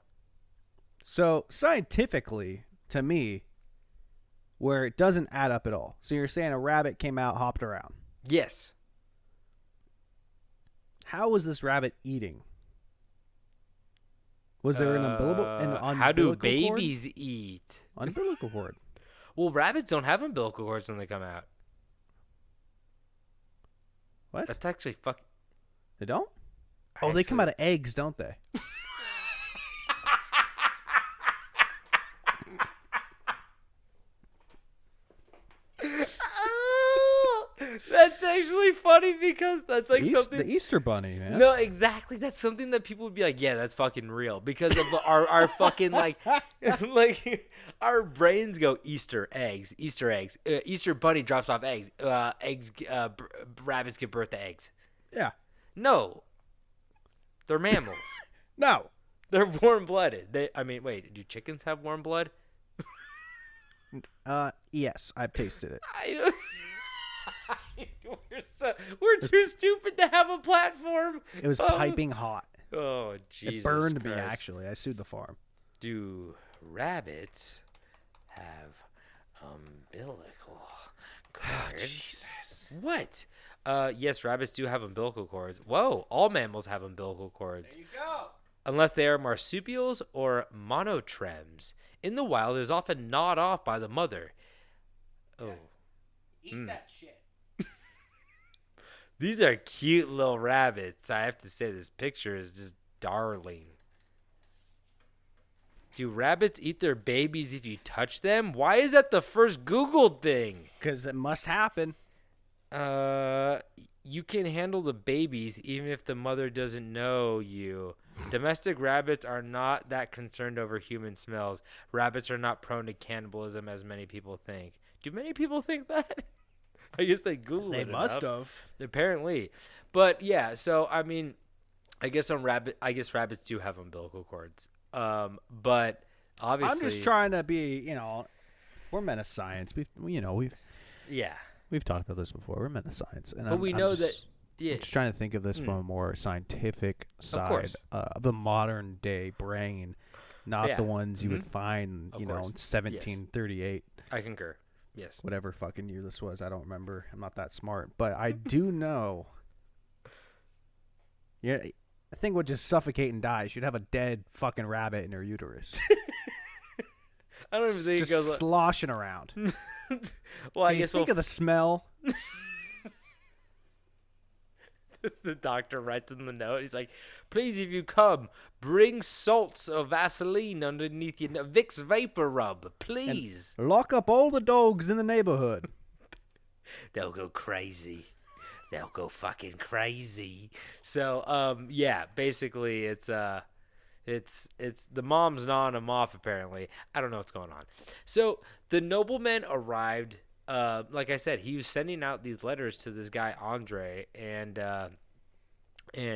So scientifically, to me, where it doesn't add up at all. So you're saying a rabbit came out, hopped around. Yes. How was this rabbit eating? Was there an umbilical how do cord? babies eat? Umbilical cord. Well, rabbits don't have umbilical cords when they come out. What? That's actually They don't? Oh, they come out of eggs, don't they? That's actually funny because that's like something. The Easter Bunny, man. No, exactly. That's something that people would be like, yeah, that's fucking real because of our fucking like our brains go Easter eggs, Easter Bunny drops off eggs, rabbits give birth to eggs. Yeah. No, they're mammals. No, they're warm blooded. Wait, do chickens have warm blood? Yes, I've tasted it. We're too stupid to have a platform. It was piping hot. Oh, Jesus It burned Christ. me, actually. I sued the farm. Do rabbits have umbilical cords? Jesus. What? Yes, rabbits do have umbilical cords. Whoa, all mammals have umbilical cords. There you go. Unless they are marsupials or monotremes. In the wild, it is often gnawed off by the mother. Oh. Eat that shit. These are cute little rabbits. I have to say, this picture is just darling. Do rabbits eat their babies if you touch them? Why is that the first Googled thing? Because it must happen. You can handle the babies even if the mother doesn't know you. Domestic rabbits are not that concerned over human smells. Rabbits are not prone to cannibalism as many people think. Do many people think that? I guess they Googled it. They must have. Apparently. But yeah, so I mean, I guess rabbits do have umbilical cords. But obviously I'm just trying to be, we're men of science. We've talked about this before. We're men of science, and but we know that. Yeah, I'm just trying to think of this from a more scientific side of the modern day brain, not the ones you would find, in 1738. I concur. Yes. Whatever fucking year this was, I don't remember. I'm not that smart, but I do know. Yeah, I think would just suffocate and die. She'd have a dead fucking rabbit in her uterus. I don't even think just it goes sloshing around. Well, I guess think of the smell. The doctor writes in the note. He's like, "Please, if you come, bring salts or Vaseline underneath your Vicks Vapor Rub, please." And lock up all the dogs in the neighborhood. They'll go crazy. They'll go fucking crazy. So, yeah, basically, it's the mom's gnawing him off. Apparently, I don't know what's going on. So the nobleman arrived. Like I said, he was sending out these letters to this guy Andre, and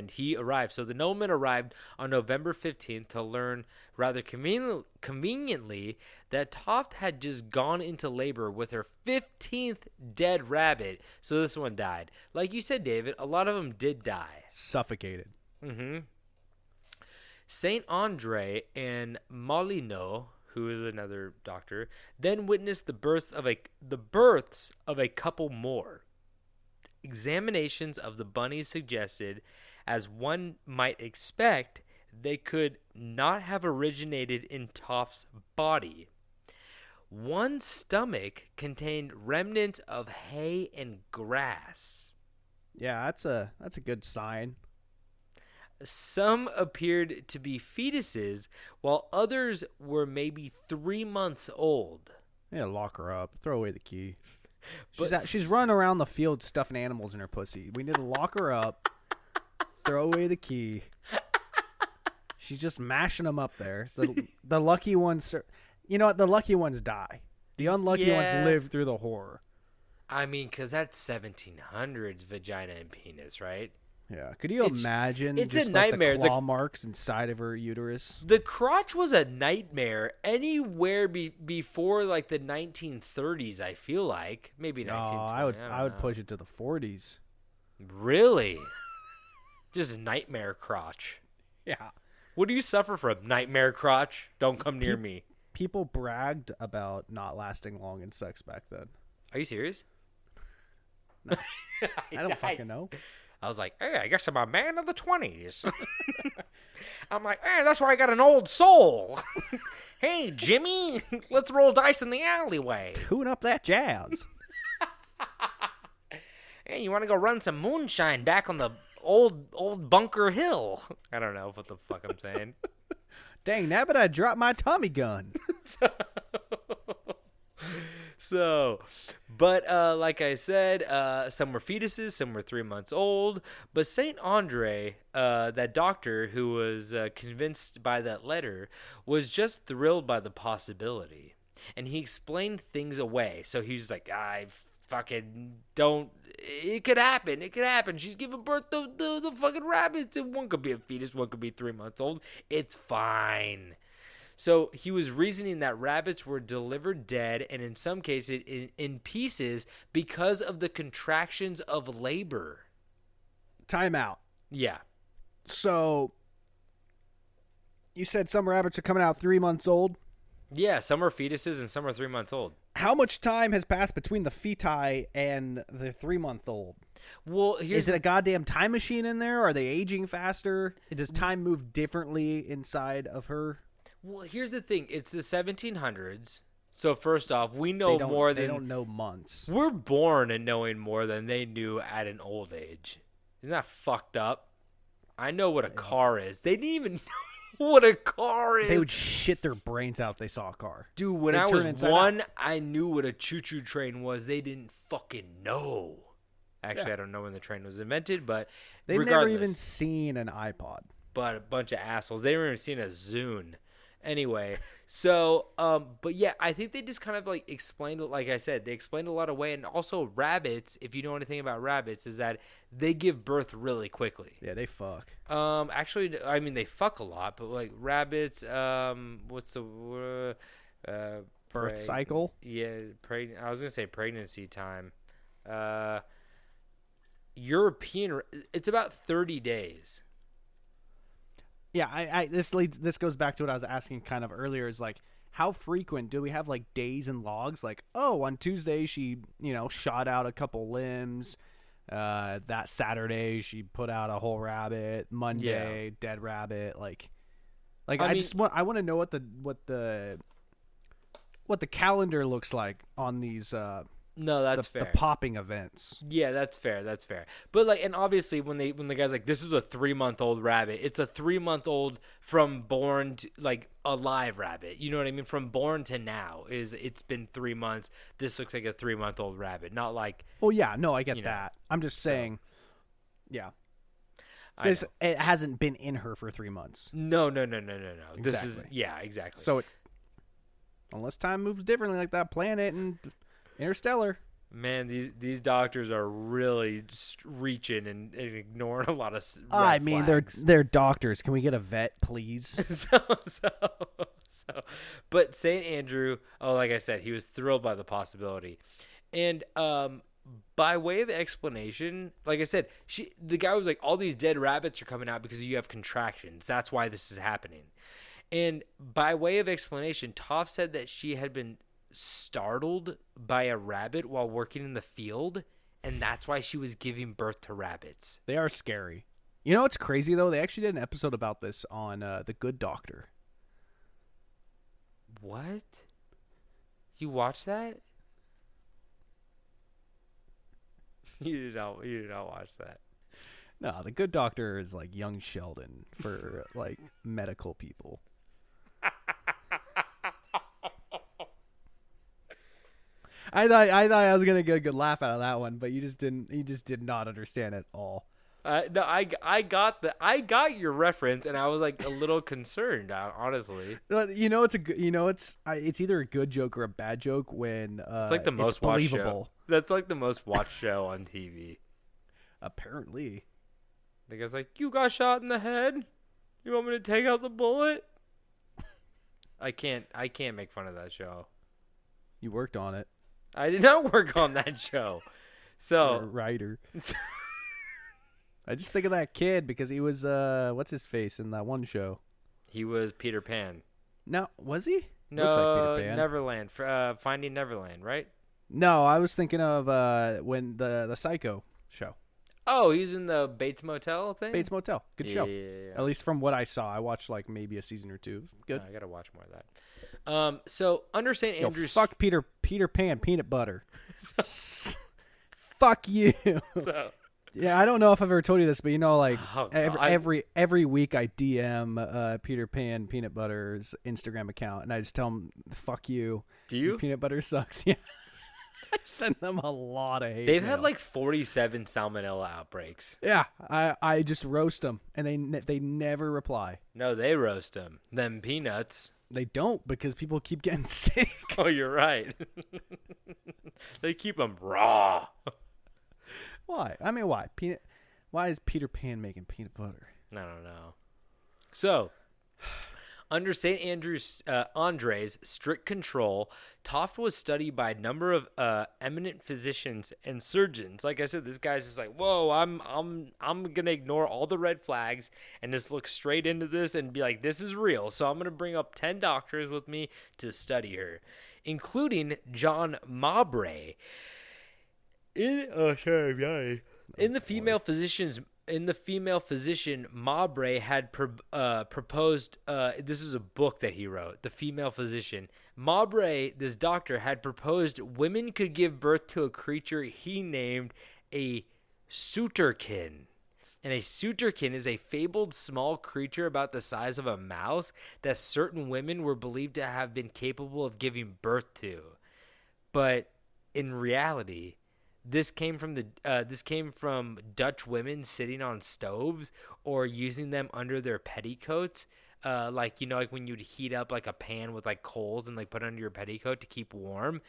he arrived. So the nobleman arrived on November 15th to learn rather conveniently that Toft had just gone into labor with her 15th dead rabbit. So this one died. Like you said, David, a lot of them did die. Suffocated. Mm-hmm. Saint Andre and Molyneux, who is another doctor, then witnessed the births of a couple more. Examinations of the bunnies suggested, as one might expect, they could not have originated in Toft's body. One stomach contained remnants of hay and grass. Yeah, that's a good sign. Some appeared to be fetuses, while others were maybe 3 months old. Yeah, lock her up. Throw away the key. But She's running around the field stuffing animals in her pussy. We need to lock her up. Throw away the key. She's just mashing them up there. The lucky ones, you know what? The lucky ones die. The unlucky ones live through the horror. I mean, because that's 1700s vagina and penis, right? Yeah. Could you imagine it's just a like nightmare. the claw marks inside of her uterus? The crotch was a nightmare anywhere before like the 1930s, I feel like. Maybe 1920. I would push it to the 40s. Really? Just nightmare crotch. Yeah. What do you suffer from? Nightmare crotch? Don't come near me. People bragged about not lasting long in sex back then. Are you serious? No. I don't fucking know. I was like, hey, I guess I'm a man of the 20s. I'm like, hey, that's why I got an old soul. Hey, Jimmy, let's roll dice in the alleyway. Tune up that jazz. Hey, you want to go run some moonshine back on the old Bunker Hill? I don't know what the fuck I'm saying. Dang, nabbit, I dropped my Tommy gun. But like I said, some were fetuses, some were 3 months old. But Saint Andre, that doctor who was convinced by that letter, was just thrilled by the possibility. And he explained things away. So he's like, I fucking don't. It could happen. It could happen. She's giving birth to the fucking rabbits. And one could be a fetus, one could be 3 months old. It's fine. So he was reasoning that rabbits were delivered dead and in some cases in pieces because of the contractions of labor. Time out. Yeah. So you said some rabbits are coming out 3 months old? Yeah, some are fetuses and some are 3 months old. How much time has passed between the feti and the 3 month old? Well, is it a goddamn time machine in there? Are they aging faster? Does time move differently inside of her? Well, here's the thing. It's the 1700s. So first off, we know more than... They don't know months. We're born and knowing more than they knew at an old age. Isn't that fucked up? I know what a car is. They didn't even know what a car is. They would shit their brains out if they saw a car. Dude, when I was one, I knew what a choo-choo train was. They didn't fucking know. Actually, I don't know when the train was invented, but They've regardless, never even seen an iPod. But a bunch of assholes. They never even seen a Zune. Anyway, so, but yeah, I think they just kind of like explained it. Like I said, they explained a lot of way. And also rabbits, if you know anything about rabbits, is that they give birth really quickly. Yeah, they fuck. Actually, I mean, they fuck a lot, but like rabbits, what's the birth cycle? Yeah, I was going to say pregnancy time. European, it's about 30 days. Yeah, this goes back to what I was asking kind of earlier. Is like, how frequent do we have like days and logs? Like, oh, on Tuesday she shot out a couple limbs. That Saturday she put out a whole rabbit. Monday dead rabbit. Like I want to know what the calendar looks like on these No, that's the fair. popping events. Yeah, that's fair. That's fair. But like, and obviously, when the guy's like, "This is a 3-month-old rabbit," it's a 3-month-old from born to like a live rabbit. You know what I mean? From born to now it's been 3 months. This looks like a 3-month-old rabbit, not like. Oh yeah, no, I get You know, that. I'm just saying, yeah. I know. It hasn't been in her for 3 months. No. This is Exactly. exactly. So unless time moves differently like that planet and Interstellar. Man, these doctors are really just reaching and ignoring a lot of red I mean, flags. they're doctors. Can we get a vet, please? so, but St. Andrew, like I said, he was thrilled by the possibility. And by way of explanation, like I said, the guy was like, all these dead rabbits are coming out because you have contractions. That's why this is happening. And by way of explanation, Toft said that she had been startled by a rabbit while working in the field, and that's why she was giving birth to rabbits. They are scary. You know what's crazy, though? They actually did an episode about this on The Good Doctor. What? You watched that? You did not watch that. No, The Good Doctor is like young Sheldon for like medical people. I thought I was gonna get a good laugh out of that one, but you just didn't. You just did not understand at all. No, I got your reference, and I was like a little concerned, honestly. You know, it's either a good joke or a bad joke when It's like the most watched believable. show. That's like the most watched show on TV. Apparently, The guy's like, "You got shot in the head. You want me to take out the bullet?" I can't make fun of that show. you worked on it. I did not work on that show. You're a So writer. I just think of that kid because he was what's his face in that one show. he was Peter Pan. No, was he? No, Looks like Peter Pan. Neverland. Finding Neverland, right? No, I was thinking of when the Psycho show. Oh, he was in the Bates Motel thing. Bates Motel. Good show. Yeah. At least from what I saw. I watched like maybe a season or two. Good. I gotta watch more of that. So under St. Yo, Andrews. fuck Peter Pan peanut butter. Fuck you. So, Yeah, I don't know if I've ever told you this, but you know, like Oh, God. every week I DM Peter Pan Peanut Butter's Instagram account, and I just tell him, "Fuck you." do you? Peanut butter sucks. Yeah, I send them a lot of hate. They've mail. had like 47 salmonella outbreaks. Yeah, I just roast them, and they never reply. No, they roast them. Them peanuts. They don't because people keep getting sick. Oh, you're right. They keep them raw. Why? I mean, why? Why is Peter Pan making peanut butter? I don't know. So, under St. Andre's strict control, Toft was studied by a number of eminent physicians and surgeons. Like I said, this guy's just like, whoa, I'm gonna ignore all the red flags and just look straight into this and be like, this is real. So I'm gonna bring up 10 doctors with me to study her, including John Mowbray. In the female physician, Mowbray had proposed. This is a book that he wrote. The female physician Mowbray, this doctor, had proposed women could give birth to a creature he named a sooterkin. And a sooterkin is a fabled small creature about the size of a mouse that certain women were believed to have been capable of giving birth to. But in reality, this came from Dutch women sitting on stoves or using them under their petticoats, like when you'd heat up like a pan with like coals and like put it under your petticoat to keep warm,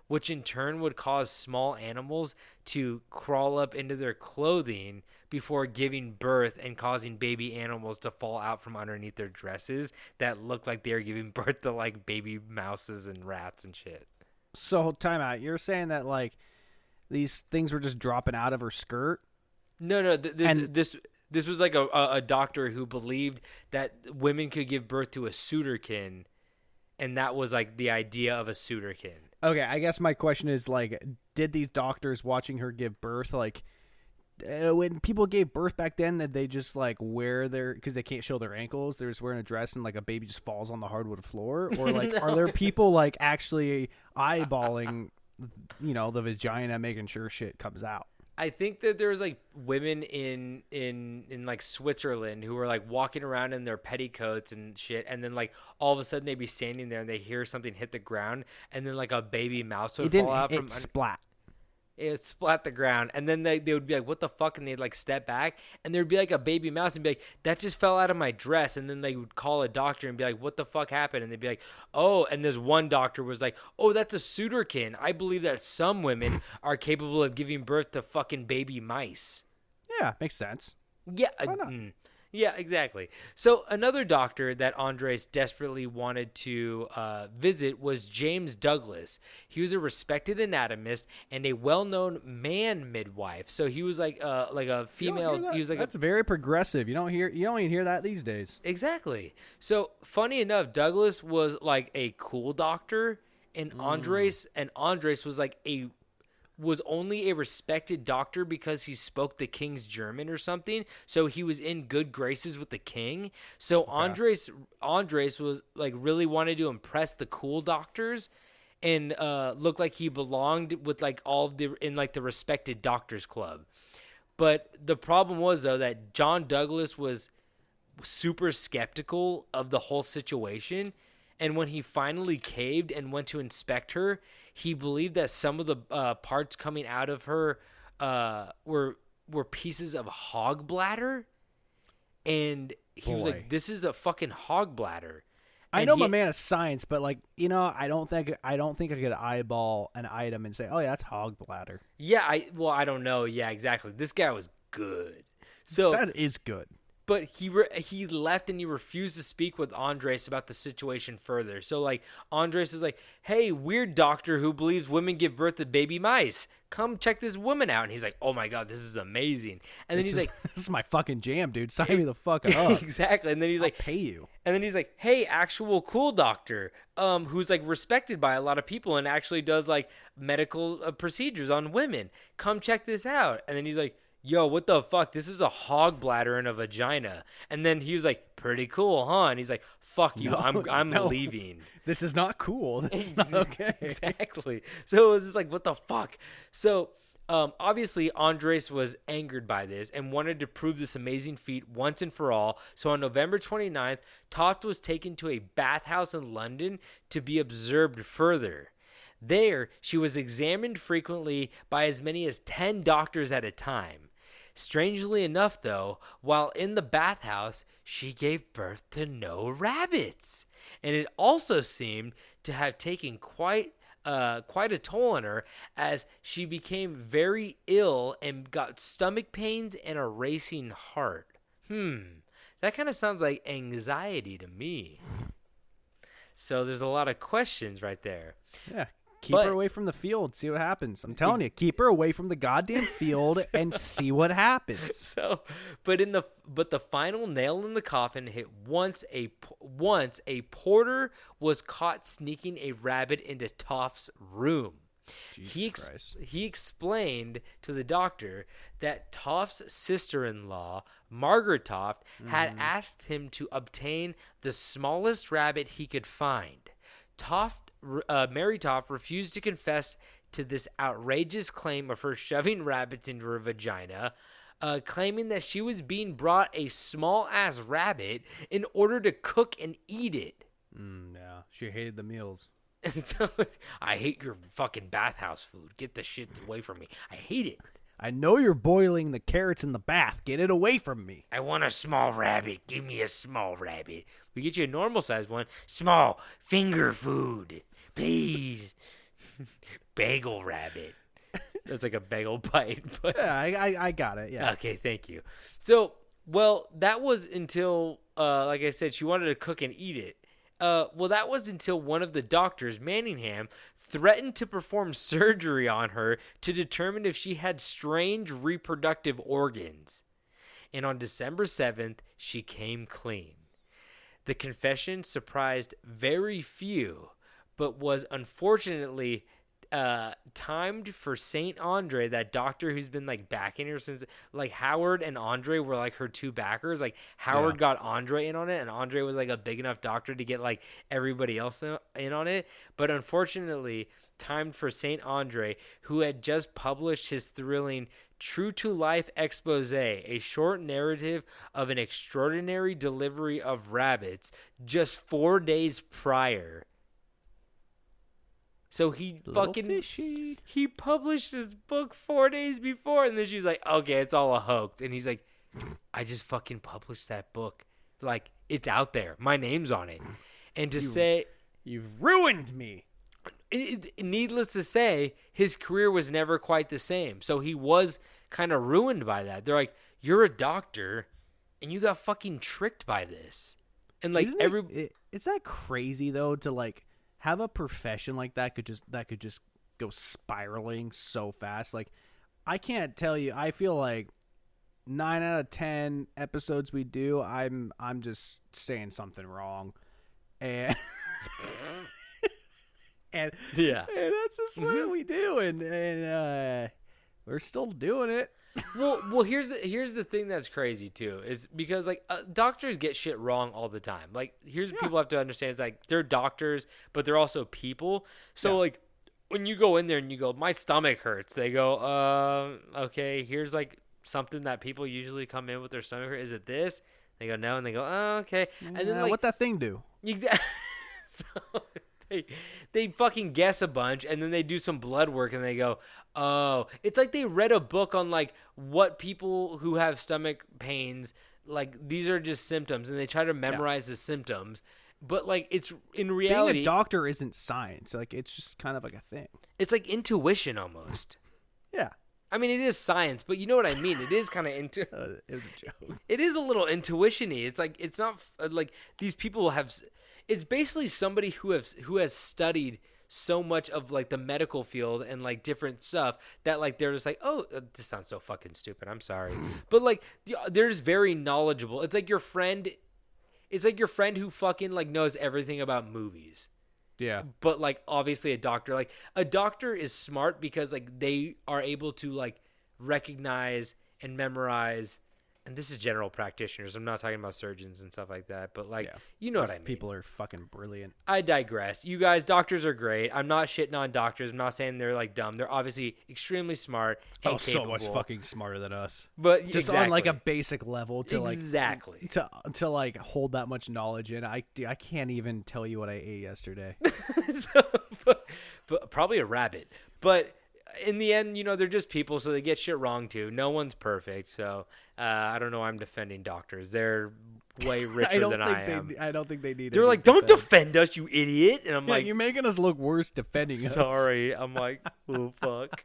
which in turn would cause small animals to crawl up into their clothing before giving birth and causing baby animals to fall out from underneath their dresses that looked like they were giving birth to like baby mouses and rats and shit. So, time out. You're saying that like these things were just dropping out of her skirt? No. This was like a doctor who believed that women could give birth to a sooterkin, and that was like the idea of a sooterkin. Okay, I guess my question is like, did these doctors watching her give birth, like, when people gave birth back then, did they just like wear because they can't show their ankles, they're just wearing a dress and like a baby just falls on the hardwood floor? Or like, No. Are there people like actually eyeballing the vagina, making sure shit comes out. I think that there's like women in like Switzerland who are like walking around in their petticoats and shit, and then like all of a sudden they'd be standing there and they hear something hit the ground, and then like a baby mouse would fall out from splat. It splat the ground, and then they would be like, what the fuck, and they'd like step back, and there'd be like a baby mouse and be like, that just fell out of my dress, and then they would call a doctor and be like, what the fuck happened, and they'd be like, oh, and this one doctor was like, oh, that's a suitorkin. I believe that some women are capable of giving birth to fucking baby mice. Yeah, makes sense. Yeah. Why not? Yeah, exactly. So another doctor that Andres desperately wanted to visit was James Douglas. He was a respected anatomist and a well-known man midwife. So he was like a female. He was like that's very progressive. You don't even hear that these days. Exactly. So funny enough, Douglas was like a cool doctor, and Andres was only a respected doctor because he spoke the king's German or something. So he was in good graces with the king. So Andres was like really wanted to impress the cool doctors and look like he belonged with like all of the in like the respected doctors club. But the problem was though that John Douglas was super skeptical of the whole situation. And when he finally caved and went to inspect her, he believed that some of the parts coming out of her were pieces of hog bladder, and he was like, "This is a fucking hog bladder." I know I'm a man of science, but like I don't think I could eyeball an item and say, "Oh yeah, that's hog bladder." Yeah, I don't know. Yeah, exactly. This guy was good. So that is good. But he left and he refused to speak with Andres about the situation further. So, like, Andres was like, hey, weird doctor who believes women give birth to baby mice. Come check this woman out. And he's like, oh, my God, this is amazing. And then he's like, this is my fucking jam, dude. Sign me the fuck up. Exactly. And then he's like, I'll pay you. And then he's like, hey, actual cool doctor who's, like, respected by a lot of people and actually does, like, medical procedures on women. Come check this out. And then he's like, yo, what the fuck? This is a hog bladder and a vagina. And then he was like, pretty cool, huh? And he's like, fuck you, I'm leaving. This is not cool. This is not okay. Exactly. So it was just like, what the fuck? So obviously Andres was angered by this and wanted to prove this amazing feat once and for all. So on November 29th, Toft was taken to a bathhouse in London to be observed further. There, she was examined frequently by as many as 10 doctors at a time. Strangely enough, though, while in the bathhouse, she gave birth to no rabbits. And it also seemed to have taken quite a toll on her as she became very ill and got stomach pains and a racing heart. That kind of sounds like anxiety to me. So there's a lot of questions right there. Yeah. Keep her away from the field. See what happens. I'm telling you, keep her away from the goddamn field and see what happens. But the final nail in the coffin hit once a porter was caught sneaking a rabbit into Toft's room. He explained to the doctor that Toft's sister-in-law, Margaret Toft, had asked him to obtain the smallest rabbit he could find. Mary Toft refused to confess to this outrageous claim of her shoving rabbits into her vagina, claiming that she was being brought a small-ass rabbit in order to cook and eat it. Yeah, she hated the meals. And so, I hate your fucking bathhouse food. Get the shit away from me. I hate it. I know you're boiling the carrots in the bath. Get it away from me. I want a small rabbit. Give me a small rabbit. We get you a normal-sized one. Small finger food. Please. Bagel rabbit. That's like a bagel bite. But yeah, I got it. Yeah. Okay, thank you. So, well, that was until, like I said, she wanted to cook and eat it. That was until one of the doctors, Manningham, threatened to perform surgery on her to determine if she had strange reproductive organs. And on December 7th, she came clean. The confession surprised very few, but was unfortunately timed for Saint Andre, that doctor who's been like backing her since, like Howard and Andre were like her two backers. Like Howard got Andre in on it, and Andre was like a big enough doctor to get like everybody else in on it. But unfortunately, timed for Saint Andre, who had just published his thrilling True to Life Expose, a short narrative of an extraordinary delivery of rabbits, just 4 days prior. So he he published his book 4 days before, and then she's like, okay, it's all a hoax. And he's like, I just fucking published that book. Like, it's out there. My name's on it. And you've ruined me. Needless to say, his career was never quite the same. So he was kind of ruined by that. They're like, you're a doctor, and you got fucking tricked by this. And like it's that crazy though to like have a profession like that could just go spiraling so fast. Like, I can't tell you. I feel like 9 out of 10 episodes we do, I'm just saying something wrong, and and that's just what we do, and we're still doing it. Well, here's the thing that's crazy too, is because like doctors get shit wrong all the time. Like, here's what people have to understand is like they're doctors, but they're also people. So like when you go in there and you go, my stomach hurts, they go, okay, here's like something that people usually come in with their stomach hurt. Is it this? They go no, and they go, oh, okay, and then like, what that thing do? So they fucking guess a bunch, and then they do some blood work, and they go, oh, it's like they read a book on like what people who have stomach pains, like these are just symptoms, and they try to memorize the symptoms. But like, it's in reality, being a doctor isn't science. Like, it's just kind of like a thing. It's like intuition almost. Yeah. I mean, it is science, but you know what I mean. It is kind of it was a joke. It is a little intuition-y. It's like, it's not like these people have. It's basically somebody who has studied so much of like the medical field and like different stuff that like they're just like, oh, this sounds so fucking stupid. I'm sorry, but like they're just very knowledgeable. It's like your friend. It's like your friend who fucking like knows everything about movies. Yeah. But like obviously a doctor is smart because like they are able to like recognize and memorize, and this is general practitioners. I'm not talking about surgeons and stuff like that, but like, you know what I mean. People are fucking brilliant. I digress. You guys, doctors are great. I'm not shitting on doctors. I'm not saying they're like dumb. They're obviously extremely smart and capable. So much fucking smarter than us. But just on like a basic level to like to like hold that much knowledge in. I can't even tell you what I ate yesterday. but probably a rabbit. But in the end, you know, they're just people, so they get shit wrong too. No one's perfect, so I don't know why I'm defending doctors. They're way richer than I am. I don't think they need. They're like, don't defend us, you idiot! And I'm like, you're making us look worse defending us. Sorry, I'm like, oh fuck.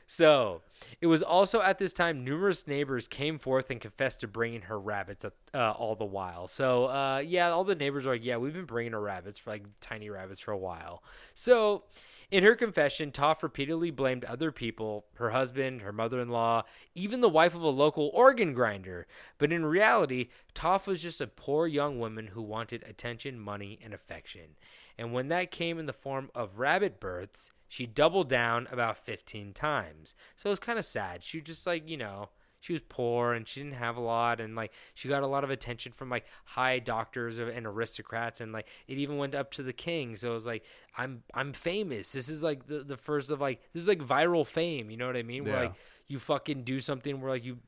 So it was also at this time numerous neighbors came forth and confessed to bringing her rabbits all the while. So all the neighbors are like, yeah, we've been bringing her rabbits, for like tiny rabbits, for a while. So in her confession, Toft repeatedly blamed other people, her husband, her mother-in-law, even the wife of a local organ grinder. But in reality, Toft was just a poor young woman who wanted attention, money, and affection. And when that came in the form of rabbit births, she doubled down about 15 times. So it was kind of sad. She was just like, you know, she was poor and she didn't have a lot, and like she got a lot of attention from like high doctors and aristocrats, and like it even went up to the king. So it was like, I'm famous. This is like the first of like, this is like viral fame, you know what I mean? Yeah. Where like you fucking do something where like you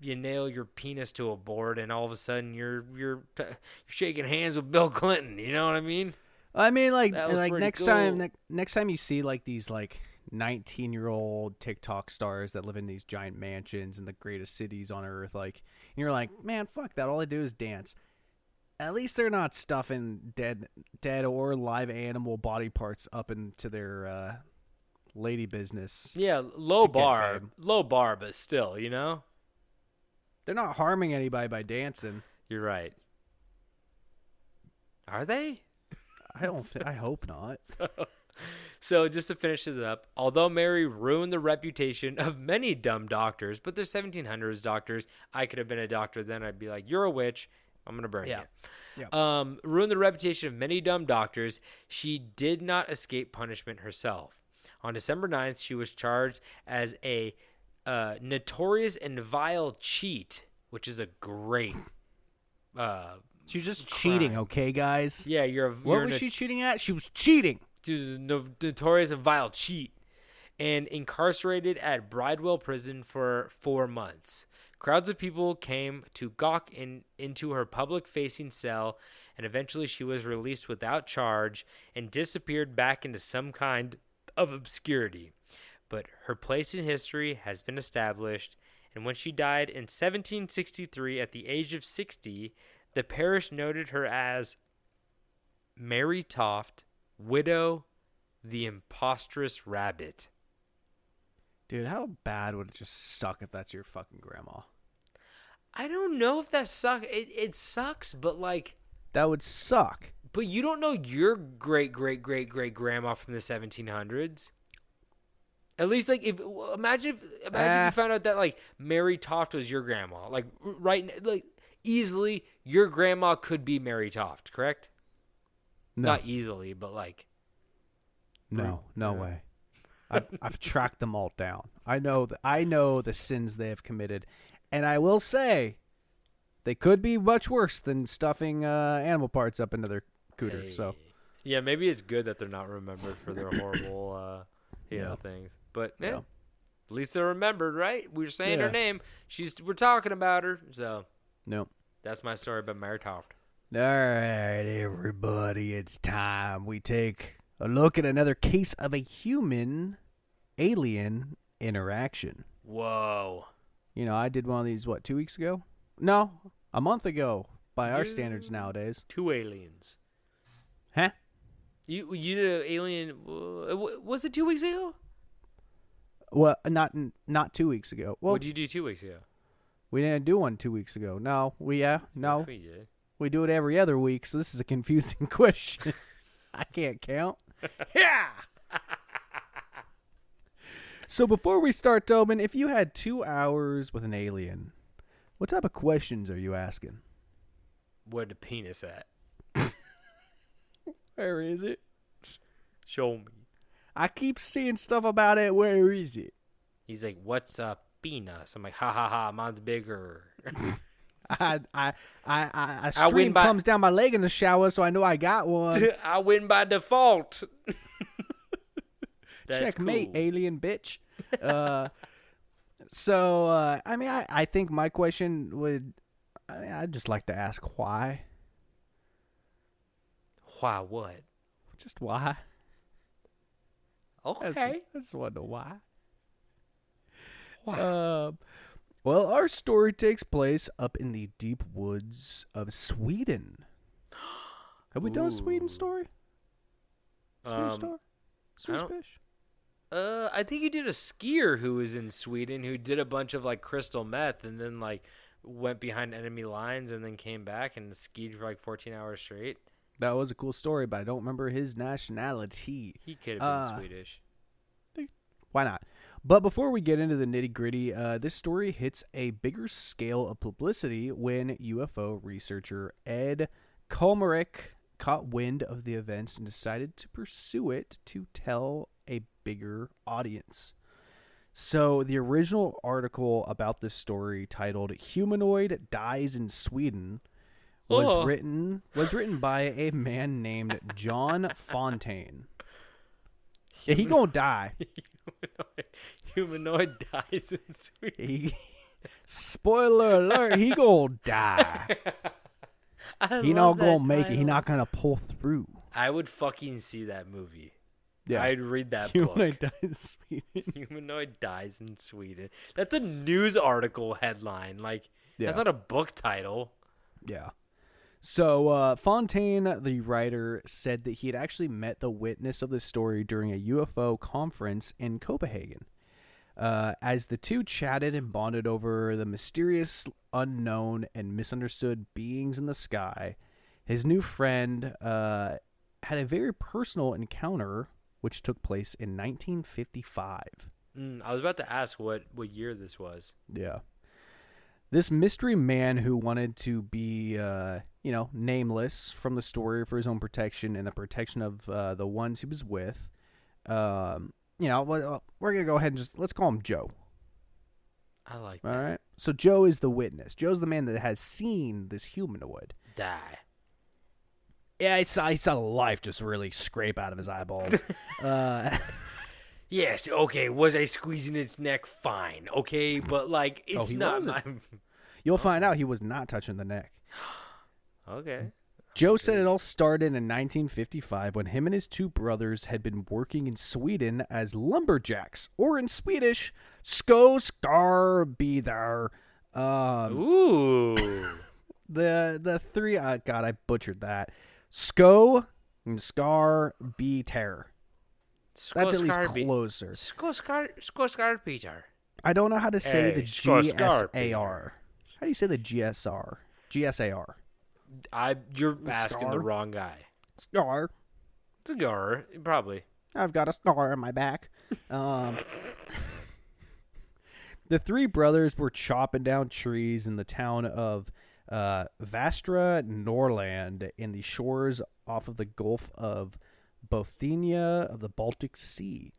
nail your penis to a board, and all of a sudden you're shaking hands with Bill Clinton, you know what I mean? I mean, like next time you see like these like 19-year-old TikTok stars that live in these giant mansions in the greatest cities on earth, like, and you're like, man, fuck that. All they do is dance. At least they're not stuffing dead or live animal body parts up into their lady business. Yeah, low bar, but still, you know, they're not harming anybody by dancing. You're right. Are they? I hope not. So just to finish this up, although Mary ruined the reputation of many dumb doctors, but they're 1700s doctors. I could have been a doctor then. I'd be like, you're a witch. I'm going to burn Yeah. you. Yeah. Ruined the reputation of many dumb doctors. She did not escape punishment herself. On December 9th, she was charged as a notorious and vile cheat, which is a great She's just crime. cheating, okay, guys? Yeah, What was she cheating at? She was cheating. Notorious and vile cheat, and incarcerated at Bridewell Prison for 4 months. Crowds of people came to gawk into her public-facing cell, and eventually she was released without charge and disappeared back into some kind of obscurity. But her place in history has been established, and when she died in 1763 at the age of 60, the parish noted her as Mary Toft, widow, the impostress rabbit. Dude, how bad would it just suck if that's your fucking grandma? I don't know if that sucks. It sucks, but like... That would suck. But you don't know your great-great-great-great-grandma from the 1700s. At least, like, imagine if you found out that, like, Mary Toft was your grandma. Like, easily, your grandma could be Mary Toft, correct? No. Not easily, but, like... No way. I've tracked them all down. I know the sins they have committed, and I will say they could be much worse than stuffing animal parts up into their cooter. Hey. So yeah, maybe it's good that they're not remembered for their horrible things. But yeah, at least they're remembered, right? We were saying her name. We're talking about her. So no. That's my story about Mary Toft. All right, everybody, it's time we take a look at another case of a human-alien interaction. Whoa. You know, I did one of these, 2 weeks ago? No, a month ago, by our standards nowadays. 2 aliens. Huh? You did an alien... Was it 2 weeks ago? Well, not 2 weeks ago. Well, What did you do 2 weeks ago? we didn't do one 2 weeks ago. No, we We did. We do it every other week, so this is a confusing question. I can't count. Yeah! So before we start, Tobin, if you had 2 hours with an alien, what type of questions are you asking? Where the penis at? Where is it? Show me. I keep seeing stuff about it. Where is it? He's like, what's a penis? I'm like, ha ha ha, mine's bigger. A stream comes down my leg in the shower, so I know I got one. I win by default. That's Checkmate, cool. alien bitch. I mean, I think my question would, I'd just like to ask why. Why what? Just why? Okay. I just want to know why. Why? Well, our story takes place up in the deep woods of Sweden. Have we done a Sweden story? Swedish story? Swedish don't- fish? I think you did a skier who was in Sweden who did a bunch of like crystal meth and then like went behind enemy lines and then came back and skied for like 14 hours straight. That was a cool story, but I don't remember his nationality. He could have been Swedish. Why not? But before we get into the nitty-gritty, this story hits a bigger scale of publicity when UFO researcher Ed Kolmarek caught wind of the events and decided to pursue it to tell a bigger audience. So the original article about this story, titled "Humanoid Dies in Sweden," was written by a man named John Fontaine. Yeah, he gonna die. Humanoid dies in Sweden. Spoiler alert, he gonna die. He not gonna make it. He not gonna pull through. I would fucking see that movie. Yeah. I'd read that Humanoid book. dies in Sweden. Humanoid dies in Sweden. That's a news article headline. Like, that's not a book title. Yeah. So Fontaine, the writer, said that he had actually met the witness of the story during a UFO conference in Copenhagen. As the two chatted and bonded over the mysterious, unknown, and misunderstood beings in the sky, his new friend had a very personal encounter which took place in 1955. I was about to ask what year this was. Yeah. This mystery man who wanted to be, nameless from the story for his own protection and the protection of the ones he was with, we're going to go ahead and let's call him Joe. I like that. All right? So Joe is the witness. Joe's the man that has seen this humanoid. Die. Yeah, he saw life just really scrape out of his eyeballs. Yes, okay, was I squeezing its neck? Fine, okay, but, like, it's not my... You'll find out he was not touching the neck. Okay. Joe said it all started in 1955 when him and his two brothers had been working in Sweden as lumberjacks, or in Swedish, skar-be-there. Ooh. The three, God, I butchered that. Sko and skar-be-ter. That's at least closer. Skoscar Peter. I don't know how to say the Skoscar. GSAR. How do you say the GSR? GSAR. You're asking the wrong guy. Scar. Cigar, probably. I've got a scar on my back. The three brothers were chopping down trees in the town of Västra Norrland in the shores off of the Gulf of Bothnia of the Baltic Sea.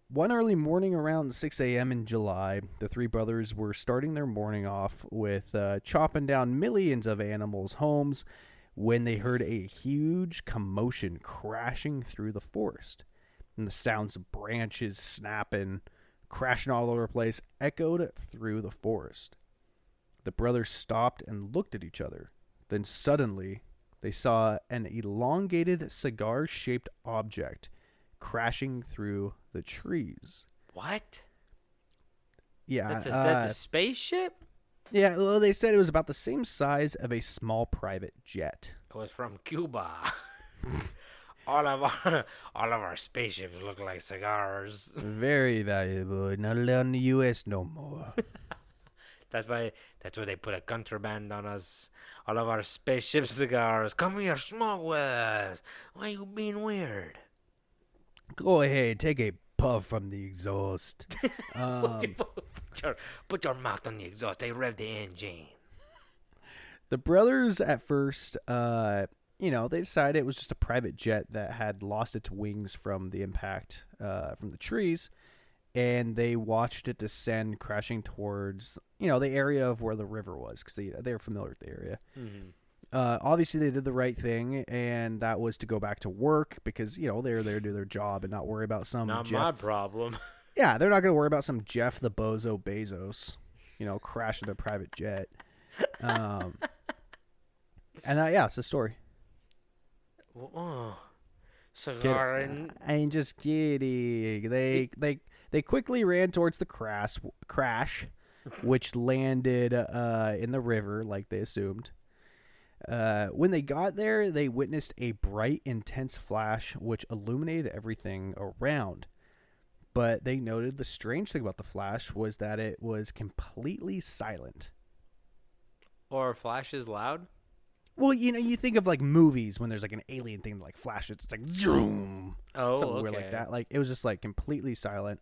One early morning around 6 a.m. in July, the three brothers were starting their morning off with chopping down millions of animals' homes when they heard a huge commotion crashing through the forest. And the sounds of branches snapping, crashing all over the place, echoed through the forest. The brothers stopped and looked at each other. Then suddenly, they saw an elongated cigar-shaped object crashing through the trees. What? Yeah. That's a spaceship? Yeah, well, they said it was about the same size of a small private jet. It was from Cuba. all of our spaceships look like cigars. Very valuable. Not allowed in the U.S. no more. That's why they put a contraband on us. All of our spaceship cigars. Come here, smoke with us. Why you being weird? Go ahead, take a puff from the exhaust. Put your mouth on the exhaust. They rev the engine. The brothers at first, they decided it was just a private jet that had lost its wings from the impact from the trees, and they watched it descend, crashing towards, the area of where the river was, because they were familiar with the area. Mm-hmm. Obviously, they did the right thing, and that was to go back to work because, they're there to do their job and not worry about some Not Jeff. my problem. Yeah, they're not going to worry about some Jeff the Bozo Bezos, crashing their private jet. And it's a story. Oh, cigar and... I ain't just kidding. They quickly ran towards the crash, which landed in the river like they assumed. When they got there, they witnessed a bright, intense flash which illuminated everything around. But they noted the strange thing about the flash was that it was completely silent. Or flash is loud? Well, you think of like movies when there's like an alien thing that like flashes, it's like zoom. Oh, something weird like that. Like it was just like completely silent.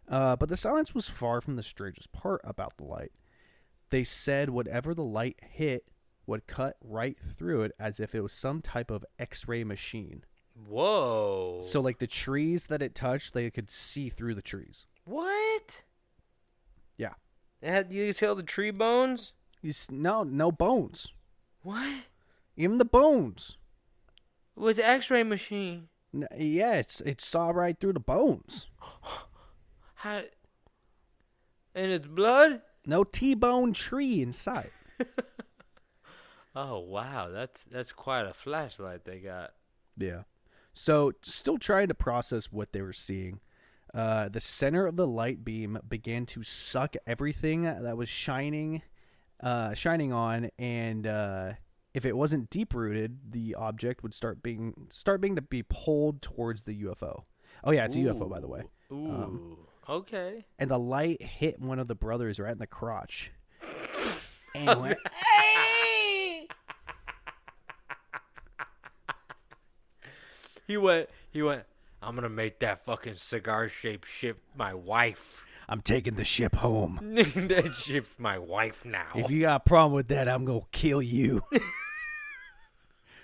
But the silence was far from the strangest part about the light. They said whatever the light hit would cut right through it as if it was some type of X-ray machine. Whoa. So like the trees that it touched, they could see through the trees. What? Yeah. You see all the tree bones? No bones. What? Even the bones. It was an X-ray machine. Yeah, it saw right through the bones. How? And it's blood? No T-bone tree inside. Oh wow, that's quite a flashlight they got. Yeah. So, still trying to process what they were seeing, the center of the light beam began to suck everything that was shining on, and if it wasn't deep rooted, the object would start being to be pulled towards the UFO. Oh yeah, it's a UFO, by the way. Ooh. Okay. And the light hit one of the brothers right in the crotch, and went, He went, I'm going to make that fucking cigar-shaped ship my wife. I'm taking the ship home. That ship's my wife now. If you got a problem with that, I'm going to kill you.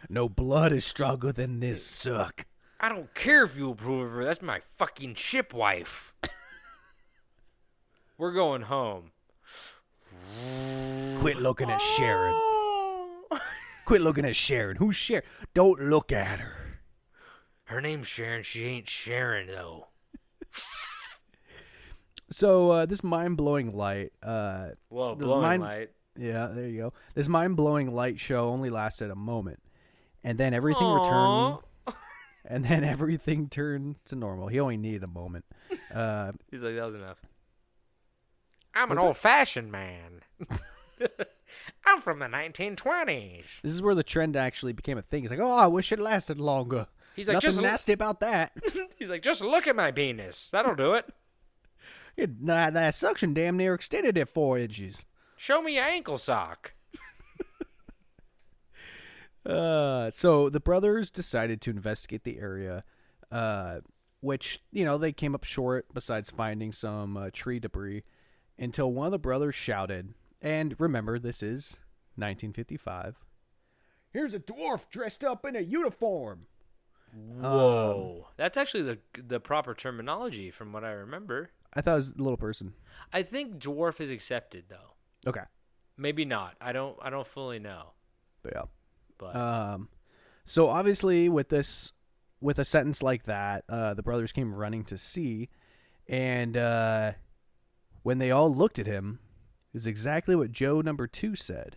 No blood is stronger than this suck. I don't care if you approve of her. That's my fucking ship wife. We're going home. Quit looking at Sharon. Quit looking at Sharon. Who's Sharon? Don't look at her. Her name's Sharon. She ain't Sharon, though. So this mind-blowing light. Whoa, blowing light. Yeah, there you go. This mind-blowing light show only lasted a moment, and then everything returned. And then everything turned to normal. He only needed a moment. He's like, that was enough. I'm an old-fashioned man. I'm from the 1920s. This is where the trend actually became a thing. He's like, oh, I wish it lasted longer. He's like, nothing nasty about that. He's like, just look at my penis. That'll do it. That suction damn near extended it 4 inches. Show me your ankle sock. So the brothers decided to investigate the area, which, they came up short besides finding some tree debris, until one of the brothers shouted, and remember, this is 1955, "Here's a dwarf dressed up in a uniform." Whoa. That's actually the proper terminology from what I remember. I thought it was a little person. I think dwarf is accepted, though. Okay. Maybe not. I don't fully know. But yeah. But so obviously with a sentence like that, the brothers came running to see, and when they all looked at him, it was exactly what Joe number 2 said.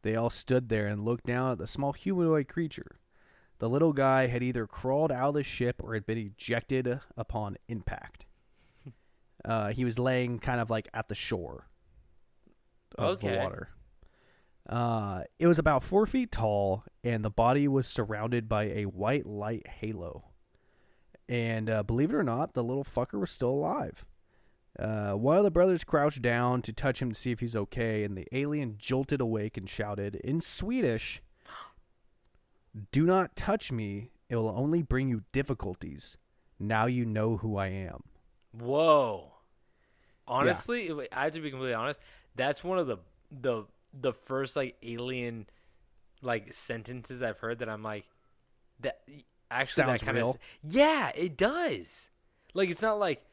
They all stood there and looked down at the small humanoid creature. The little guy had either crawled out of the ship or had been ejected upon impact. He was laying kind of like at the shore of the water. It was about 4 feet tall, and the body was surrounded by a white light halo. And believe it or not, the little fucker was still alive. One of the brothers crouched down to touch him to see if he's okay, and the alien jolted awake and shouted in Swedish, "Do not touch me. It will only bring you difficulties. Now you know who I am." Whoa. Honestly, I have to be completely honest. That's one of the first like alien like sentences I've heard that I'm like, that actually sounds that kind real. of, yeah, it does. Like, it's not like,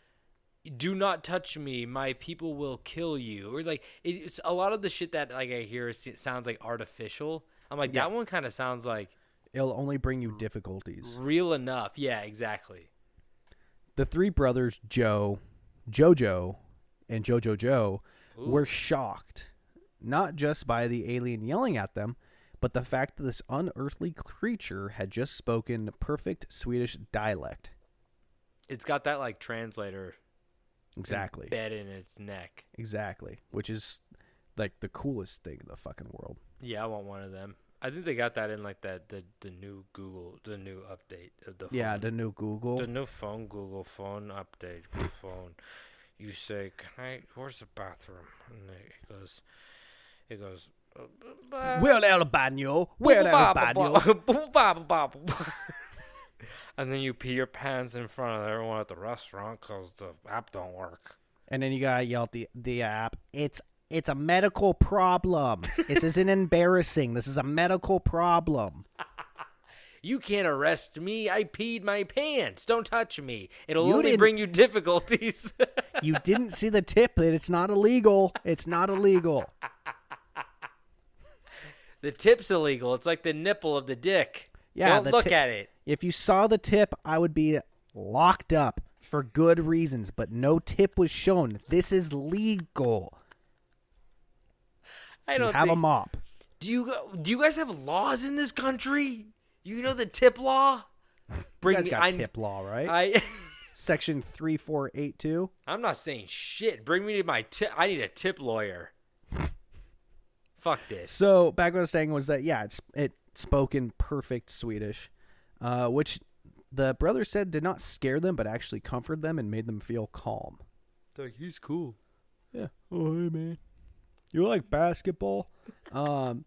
"Do not touch me, my people will kill you," or like, it's a lot of the shit that like I hear sounds like artificial. I'm like, that one kind of sounds like It'll only bring you difficulties. real enough. Yeah, exactly. The 3 brothers, Joe, Jojo, and Jojo Ooh. were shocked, not just by the alien yelling at them, but the fact that this unearthly creature had just spoken perfect Swedish dialect. It's got that like translator Exactly. embedded in its neck. Exactly. Which is like the coolest thing in the fucking world. Yeah, I want one of them. I think they got that in like the new Google, the new update of the phone. Yeah, the new Google. The new phone, Google phone update. Phone. You say, where's the bathroom? And it goes. Where's el baño? Where's el baño? And then you pee your pants in front of everyone at the restaurant because the app don't work. And then you gotta yell at the app. It's a medical problem. This isn't embarrassing. This is a medical problem. You can't arrest me. I peed my pants. Don't touch me. It'll only bring you difficulties. You didn't see the tip. It's not illegal. It's not illegal. The tip's illegal. It's like the nipple of the dick. Yeah, Don't look at it. If you saw the tip, I would be locked up for good reasons, but no tip was shown. This is legal. I don't have a mop. Do you guys have laws in this country? You know the tip law? You guys got tip law, right? Section 3482. I'm not saying shit. Bring me to my tip. I need a tip lawyer. Fuck this. So back what I was saying was that it spoke in perfect Swedish, which the brother said did not scare them, but actually comforted them and made them feel calm. Like, he's cool. Yeah. Oh, hey man, you like basketball? I mean,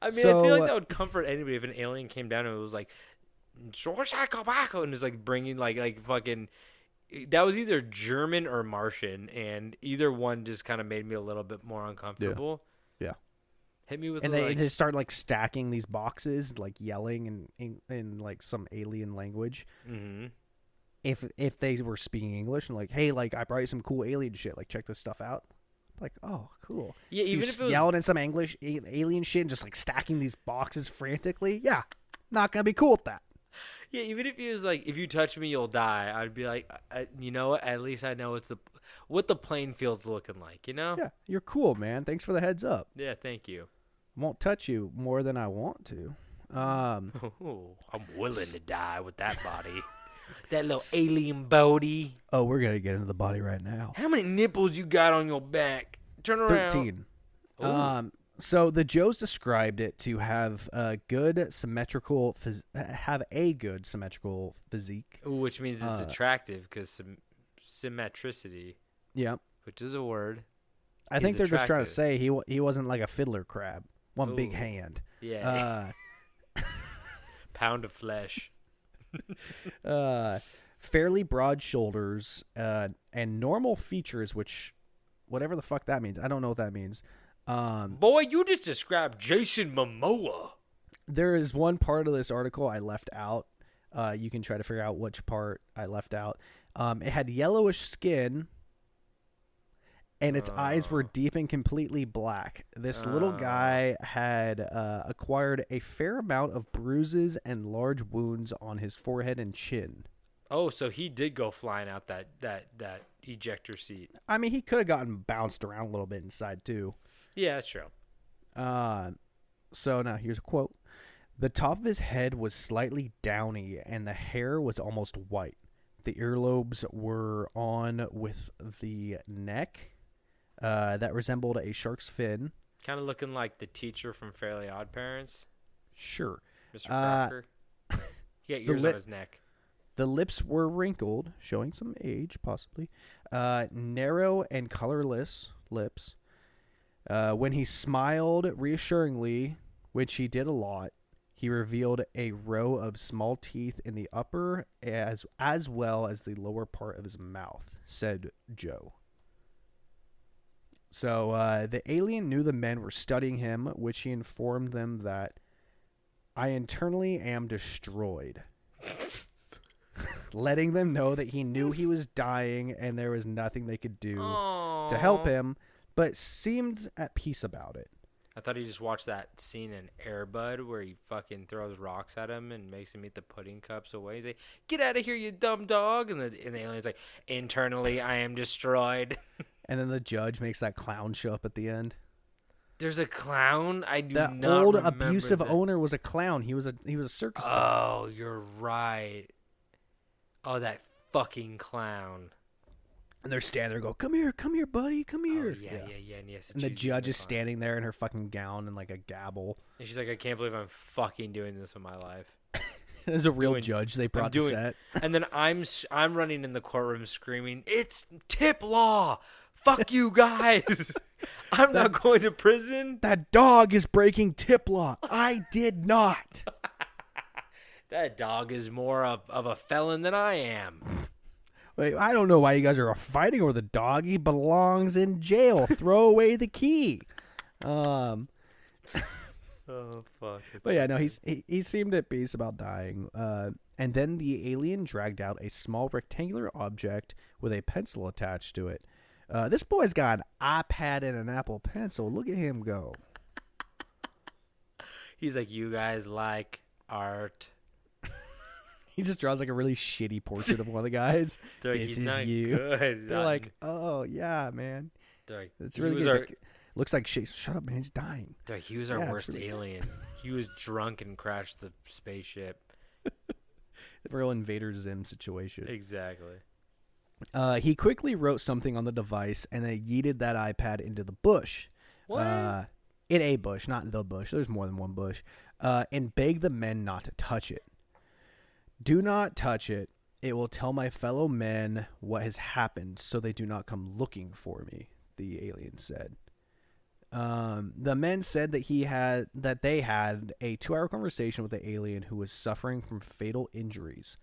I feel like that would comfort anybody if an alien came down and it was like, and it was like bringing like fucking that was either German or Martian, and either one just kind of made me a little bit more uncomfortable. Yeah. Hit me with And the, they just start like stacking these boxes, like yelling in like some alien language. Mm-hmm. If they were speaking English and like, hey, like I brought you some cool alien shit, like check this stuff out. Like, oh, cool. Yeah, even you if it was yelling in some English alien shit and just like stacking these boxes frantically. Yeah, not gonna be cool with that. Yeah, even if he was like, if you touch me, you'll die. I'd be like, you know what? At least I know what the playing field's looking like. You know? Yeah, you're cool, man. Thanks for the heads up. Yeah, thank you. Won't touch you more than I want to. I'm willing to die with that body. That little alien body. Oh, we're gonna get into the body right now. How many nipples you got on your back? Turn around. 13. Ooh. So the Joes described it to have a good symmetrical physique. Ooh, which means it's attractive because symmetricity. Yeah, Which is a word. I think they're just trying to attractive. say he wasn't like a fiddler crab, one big Ooh. hand. Yeah. Pound of flesh. Fairly broad shoulders and normal features, which whatever the fuck that means, I don't know what that means. Boy, you just described Jason Momoa. There is one part of this article I left out. You can try to figure out which part I left out. It had yellowish skin, and its eyes were deep and completely black. This little guy had acquired a fair amount of bruises and large wounds on his forehead and chin. Oh, so he did go flying out that ejector seat. I mean, he could have gotten bounced around a little bit inside, too. Yeah, that's true. So now here's a quote. The top of his head was slightly downy, and the hair was almost white. The earlobes were on with the neck that resembled a shark's fin. Kind of looking like the teacher from Fairly Odd Parents. Sure. Mr. Crocker. He got ears on his neck. The lips were wrinkled, showing some age, possibly. Narrow and colorless lips. When he smiled reassuringly, which he did a lot, he revealed a row of small teeth in the upper as well as the lower part of his mouth, said Joe. So the alien knew the men were studying him, which he informed them that I internally am destroyed. Letting them know that he knew he was dying and there was nothing they could do to help him, but seemed at peace about it. I thought he just watched that scene in Air Bud where he fucking throws rocks at him and makes him eat the pudding cups away. He's like, "Get out of here, you dumb dog!" And the alien's like, "Internally, I am destroyed." And then the judge makes that clown show up at the end. There's a clown. I do That not old remember abusive that. owner was a clown. He was a circus dog. Oh, you're right. Oh, that fucking clown. And they're standing there, go, come here, buddy, come here. Oh, yeah. And, And the judge is standing there in her fucking gown and like a gavel. And she's like, "I can't believe I'm fucking doing this in my life." There's a real judge they brought to set. And then I'm running in the courtroom screaming, "It's tip law! Fuck you guys! I'm not going to prison." That dog is breaking tip law. I did not. That dog is more of a felon than I am. Wait, I don't know why you guys are fighting over the dog. He belongs in jail. Throw away the key. Oh fuck! But yeah, no, he seemed at peace about dying. And then the alien dragged out a small rectangular object with a pencil attached to it. This boy's got an iPad and an Apple Pencil. Look at him go. He's like, "You guys like art?" He just draws like a really shitty portrait of one of the guys. Like, this "He's is not you. good." They're like, "Oh yeah, man." They're like, It's really good. Like, looks like shit. Shut up, man. He's dying. he was our Yeah, it's worst really good. alien. He was drunk and crashed the spaceship. The real Invader Zim situation. Exactly. He quickly wrote something on the device and then yeeted that iPad into the bush. What? In a bush, not the bush. There's more than one bush. And begged the men not to touch it. Do not touch it. It will tell my fellow men what has happened so they do not come looking for me, the alien said. The men said that they had a 2-hour conversation with the alien who was suffering from fatal injuries.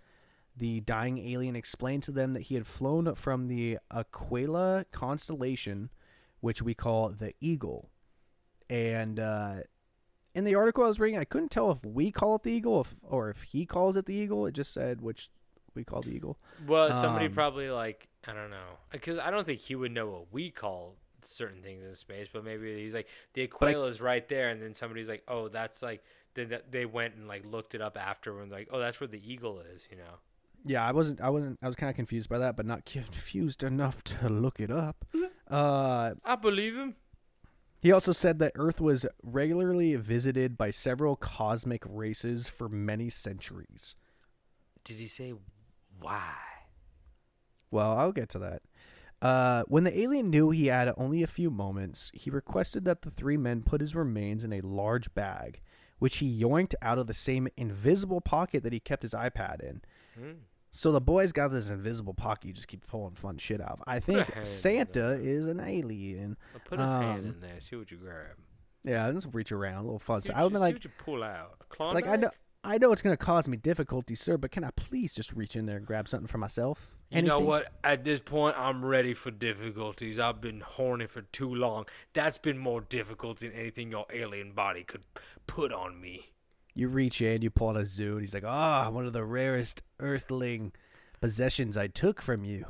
the dying alien explained to them that he had flown from the Aquila constellation, which we call the Eagle. And in the article I was reading, I couldn't tell if we call it the Eagle or if he calls it the Eagle. It just said which we call the Eagle. Well, somebody probably like, I don't know, because I don't think he would know what we call certain things in space, but maybe he's like, the Aquila is right there, and then somebody's like, oh, that's like, they went and like looked it up after and like, oh, that's where the Eagle is, you know. Yeah, I was kind of confused by that, but not confused enough to look it up. I believe him. He also said that Earth was regularly visited by several cosmic races for many centuries. Did he say why? Well, I'll get to that. When the alien knew he had only a few moments, he requested that the three men put his remains in a large bag, which he yoinked out of the same invisible pocket that he kept his iPad in. So the boys got this invisible pocket you just keep pulling fun shit out of. I think Santa is an alien. I'll put a hand in there, see what you grab. Yeah, just reach around, a little fun. See I would be like, what you pull out. A Klondike? like I know it's gonna cause me difficulty, sir, but can I please just reach in there and grab something for myself? You know what? At this point, I'm ready for difficulties. I've been horny for too long. That's been more difficult than anything your alien body could put on me. You reach in, you pull out a zoo, and he's like, one of the rarest earthling possessions I took from you.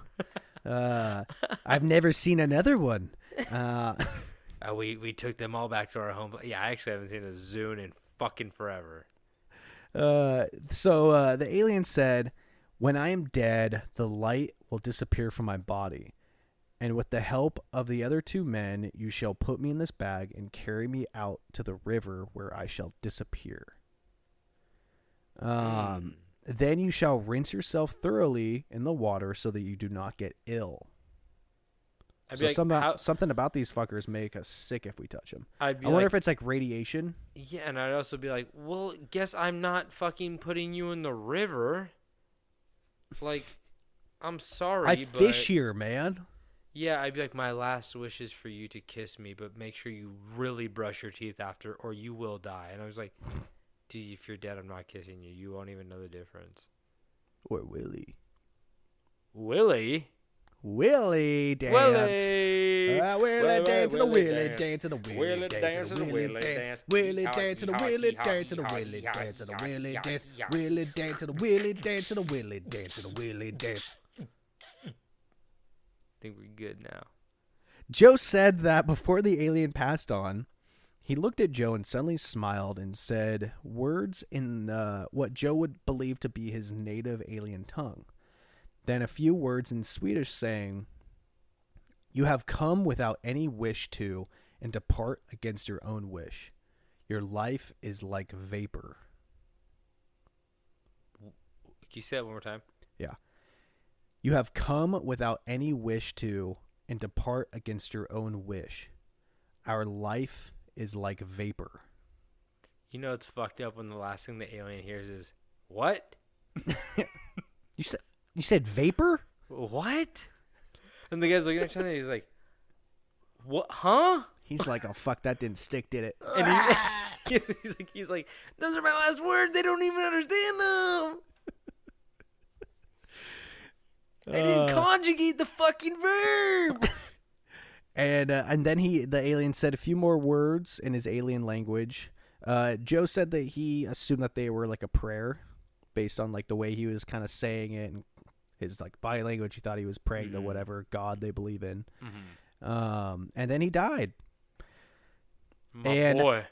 I've never seen another one. We took them all back to our home. Yeah, I actually haven't seen a zoo in fucking forever. So the alien said, when I am dead, the light will disappear from my body. And with the help of the other two men, you shall put me in this bag and carry me out to the river where I shall disappear. Then you shall rinse yourself thoroughly in the water so that you do not get ill. So something about these fuckers make us sick if we touch them. I wonder if it's like radiation. Yeah, and I'd also be like, well, guess I'm not fucking putting you in the river. Like, I'm sorry, I fish here, man. Yeah, I'd be like, my last wish is for you to kiss me, but make sure you really brush your teeth after or you will die. And I was like, dude, if you're dead, I'm not kissing you. You won't even know the difference. Or Willie. Willie? Willie dance. Willie. Willie dance and a Willie dance and a Willie dance and a Willie dance. Willie dance and a Willie dance and a Willie dance and a Willie dance. Willie dance and a Willie dance and a Willie dance and a Willie dance. I think we're good now. Joe said that before the alien passed on, he looked at Joe and suddenly smiled and said words in what Joe would believe to be his native alien tongue. Then a few words in Swedish saying, "You have come without any wish to, and depart against your own wish. Your life is like vapor." Can you say that one more time? Yeah. "You have come without any wish to, and depart against your own wish. Our life is like vapor." You know it's fucked up when the last thing the alien hears is, what? You said vapor? What? And the guy's looking at each other and he's like, what? Huh? He's like, oh, fuck, that didn't stick, did it? And he's like, those are my last words. They don't even understand them. I didn't conjugate the fucking verb. And then the alien said a few more words in his alien language. Joe said that he assumed that they were like a prayer based on like the way he was kind of saying it and his like body language. He thought he was praying to whatever God they believe in. And then he died. My boy.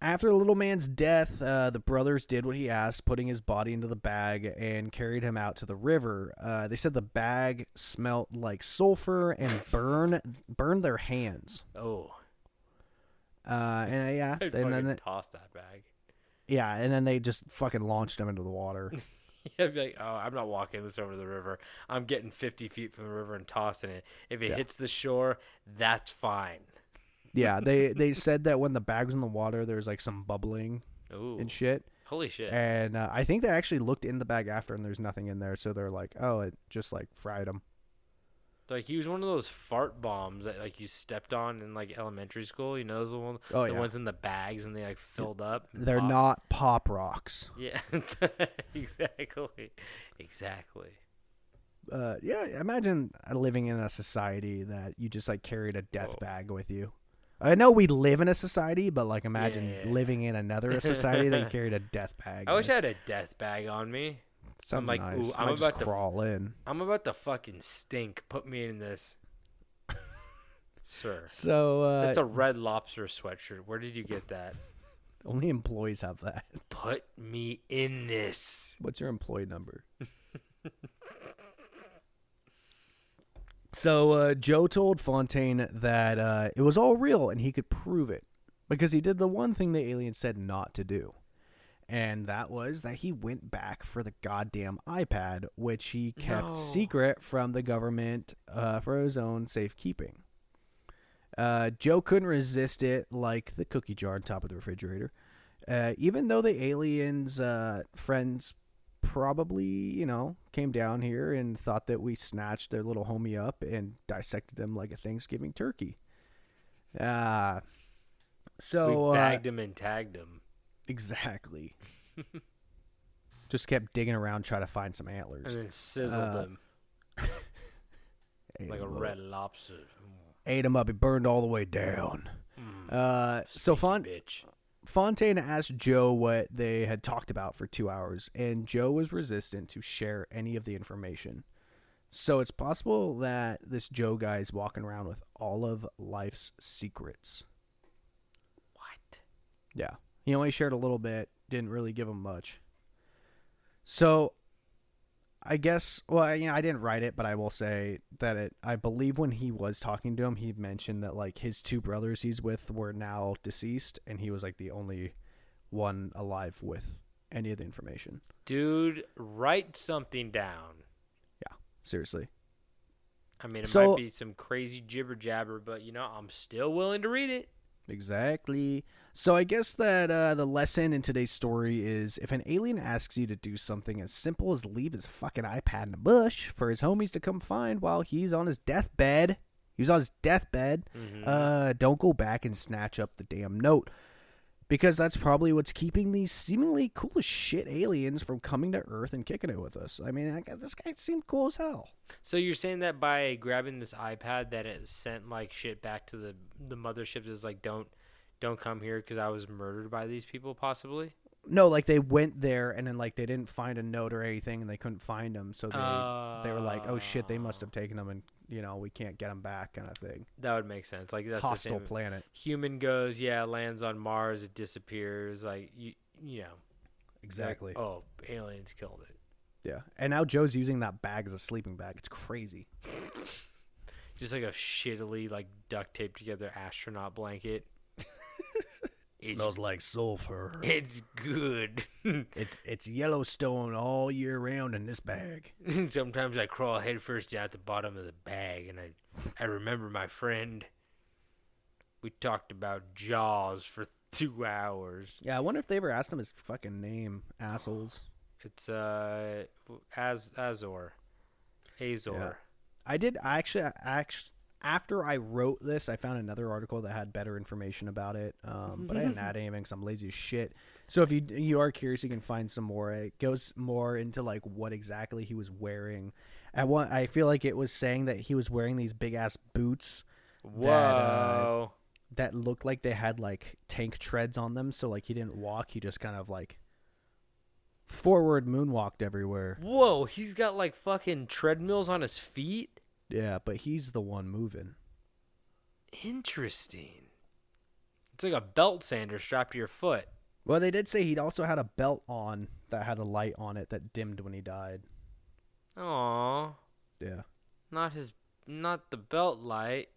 After the little man's death, the brothers did what he asked, putting his body into the bag and carried him out to the river. They said the bag smelt like sulfur and burned their hands. Oh. And yeah, I'd and then toss that bag. Yeah, and then they just fucking launched him into the water. Yeah, I'd be like, oh, I'm not walking this over the river. I'm getting 50 feet from the river and tossing it. If it hits the shore, that's fine. Yeah, they said that when the bag was in the water, there was like some bubbling and shit. Holy shit. And I think they actually looked in the bag after and there's nothing in there. So they're like, oh, it just like fried them. Like he was one of those fart bombs that like you stepped on in like elementary school. You know those ones, Oh, the yeah. ones in the bags and they like filled up. and They're popped? not pop rocks. Yeah, exactly. Yeah, imagine living in a society that you just like carried a death Whoa. bag with you. I know we live in a society, but like imagine Yeah. living in another society that you carried a death bag. I wish with. I had a death bag on me. Sounds like, nice. ooh, I'm I'm just about to- crawl in. I'm about to fucking stink. Put me in this, sir. So That's a Red Lobster sweatshirt. Where did you get that? only employees have that. Put me in this. What's your employee number? So Joe told Fontaine that it was all real and he could prove it because he did the one thing the alien said not to do. And that was that he went back for the goddamn iPad, which he kept No. secret from the government for his own safekeeping. Joe couldn't resist it like the cookie jar on top of the refrigerator. Even though the aliens' friends probably, came down here and thought that we snatched their little homie up and dissected him like a Thanksgiving turkey. So We bagged him and tagged him. exactly. Just kept digging around trying to find some antlers. And then sizzled him Ate like a him up. red lobster. Ate him up. He burned all the way down. So Bitch. Fontaine asked Joe what they had talked about for 2 hours, and Joe was resistant to share any of the information. So it's possible that this Joe guy is walking around with all of life's secrets. What? Yeah. He only shared a little bit, didn't really give him much. So I guess, I didn't write it, but I will say that I believe when he was talking to him, he mentioned that like his two brothers he's with were now deceased, and he was like the only one alive with any of the information. Dude, write something down. Yeah, seriously. I mean, it So- might be some crazy jibber jabber, but I'm still willing to read it. Exactly. So I guess that the lesson in today's story is if an alien asks you to do something as simple as leave his fucking iPad in the bush for his homies to come find while he's on his deathbed, don't go back and snatch up the damn note. Because that's probably what's keeping these seemingly cool as shit aliens from coming to Earth and kicking it with us. I mean, this guy seemed cool as hell. So you're saying that by grabbing this iPad that it sent like shit back to the mothership, it was like don't come here because I was murdered by these people possibly? No, like they went there and then like they didn't find a note or anything and they couldn't find him, so they were like, oh shit, they must have taken him and we can't get him back, kind of thing. That would make sense. Like that's Hostile the same. planet. Human goes, lands on Mars, it disappears. Like you know, Exactly. like, oh, aliens killed it. Yeah. And now Joe's using that bag as a sleeping bag. It's crazy. Just like a shittily like duct taped together astronaut blanket. Smells like sulfur. It's good. It's Yellowstone all year round in this bag. Sometimes I crawl headfirst down at the bottom of the bag, and I remember my friend. We talked about Jaws for 2 hours. Yeah, I wonder if they ever asked him his fucking name, assholes. It's Azor. Yeah. I actually after I wrote this, I found another article that had better information about it, but I didn't add anything because I'm lazy as shit. So if you are curious, you can find some more. It goes more into like what exactly he was wearing. I feel like it was saying that he was wearing these big ass boots. Whoa. That looked like they had like tank treads on them. So like he didn't walk, he just kind of like forward moonwalked everywhere. Whoa, he's got like fucking treadmills on his feet? Yeah, but he's the one moving. Interesting. It's like a belt sander strapped to your foot. Well, they did say he'd also had a belt on that had a light on it that dimmed when he died. Aw. Yeah. Not the belt light.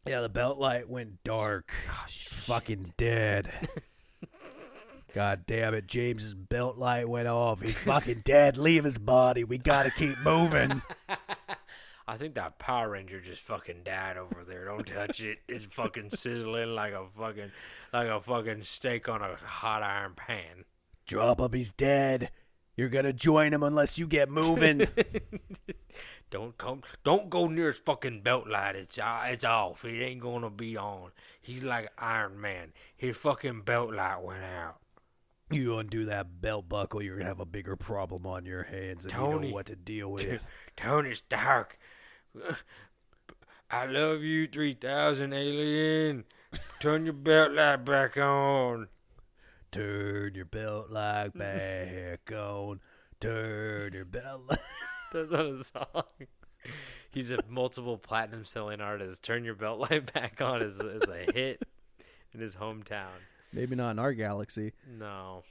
Yeah, the belt light went dark. Oh, He's fucking dead. God damn it, James's belt light went off. He's fucking dead. Leave his body. We gotta keep moving. I think that Power Ranger just fucking died over there. Don't touch it. It's fucking sizzling like a fucking steak on a hot iron pan. Drop him, he's dead. You're gonna join him unless you get moving. Don't go near his fucking belt light. It's off. It ain't gonna be on. He's like Iron Man. His fucking belt light went out. You undo that belt buckle, you're gonna have a bigger problem on your hands, and you Tony, know what to deal with. Tony Stark. I love you, 3000 alien. Turn your belt light back on. Turn your belt light back on. Turn your belt light. That's not a song. He's a multiple platinum selling artist. Turn your belt light back on is a hit in his hometown. Maybe not in our galaxy. No.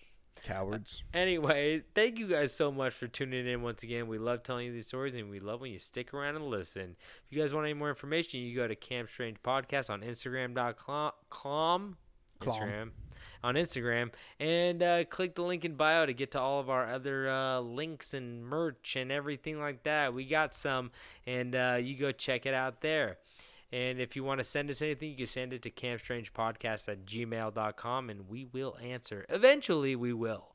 Cowards. Anyway, thank you guys so much for tuning in once again. We love telling you these stories, and we love when you stick around and listen. If you guys want any more information, you go to Camp Strange Podcast on Instagram.com. On Instagram, and click the link in bio to get to all of our other links and merch and everything like that. We got some, and you go check it out there. And if you want to send us anything, you can send it to campstrangepodcast@gmail.com, and we will answer. Eventually, we will.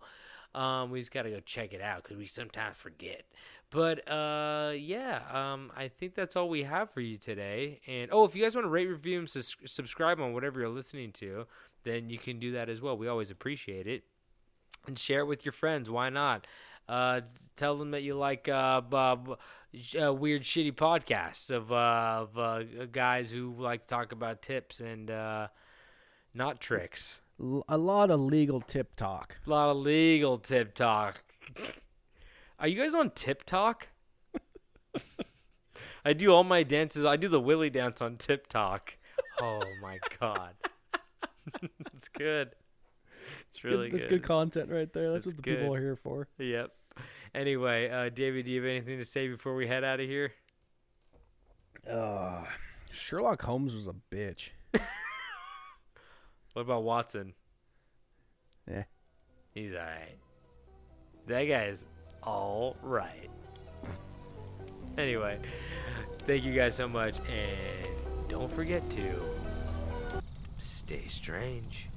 We just got to go check it out because we sometimes forget. But, I think that's all we have for you today. And, if you guys want to rate, review, and subscribe on whatever you're listening to, then you can do that as well. We always appreciate it. And share it with your friends. Why not? Tell them that you like weird, shitty podcasts of guys who like to talk about tips and not tricks. A lot of legal tip talk. A lot of legal tip talk. Are you guys on Tip Talk? I do all my dances. I do the Willy dance on Tip Talk. Oh, my God. It's good. It's really good. That's good content right there. That's what the good. people are here for. Yep. Anyway, David, do you have anything to say before we head out of here? Sherlock Holmes was a bitch. What about Watson? Yeah. He's all right. That guy's all right. Anyway, thank you guys so much, and don't forget to stay strange.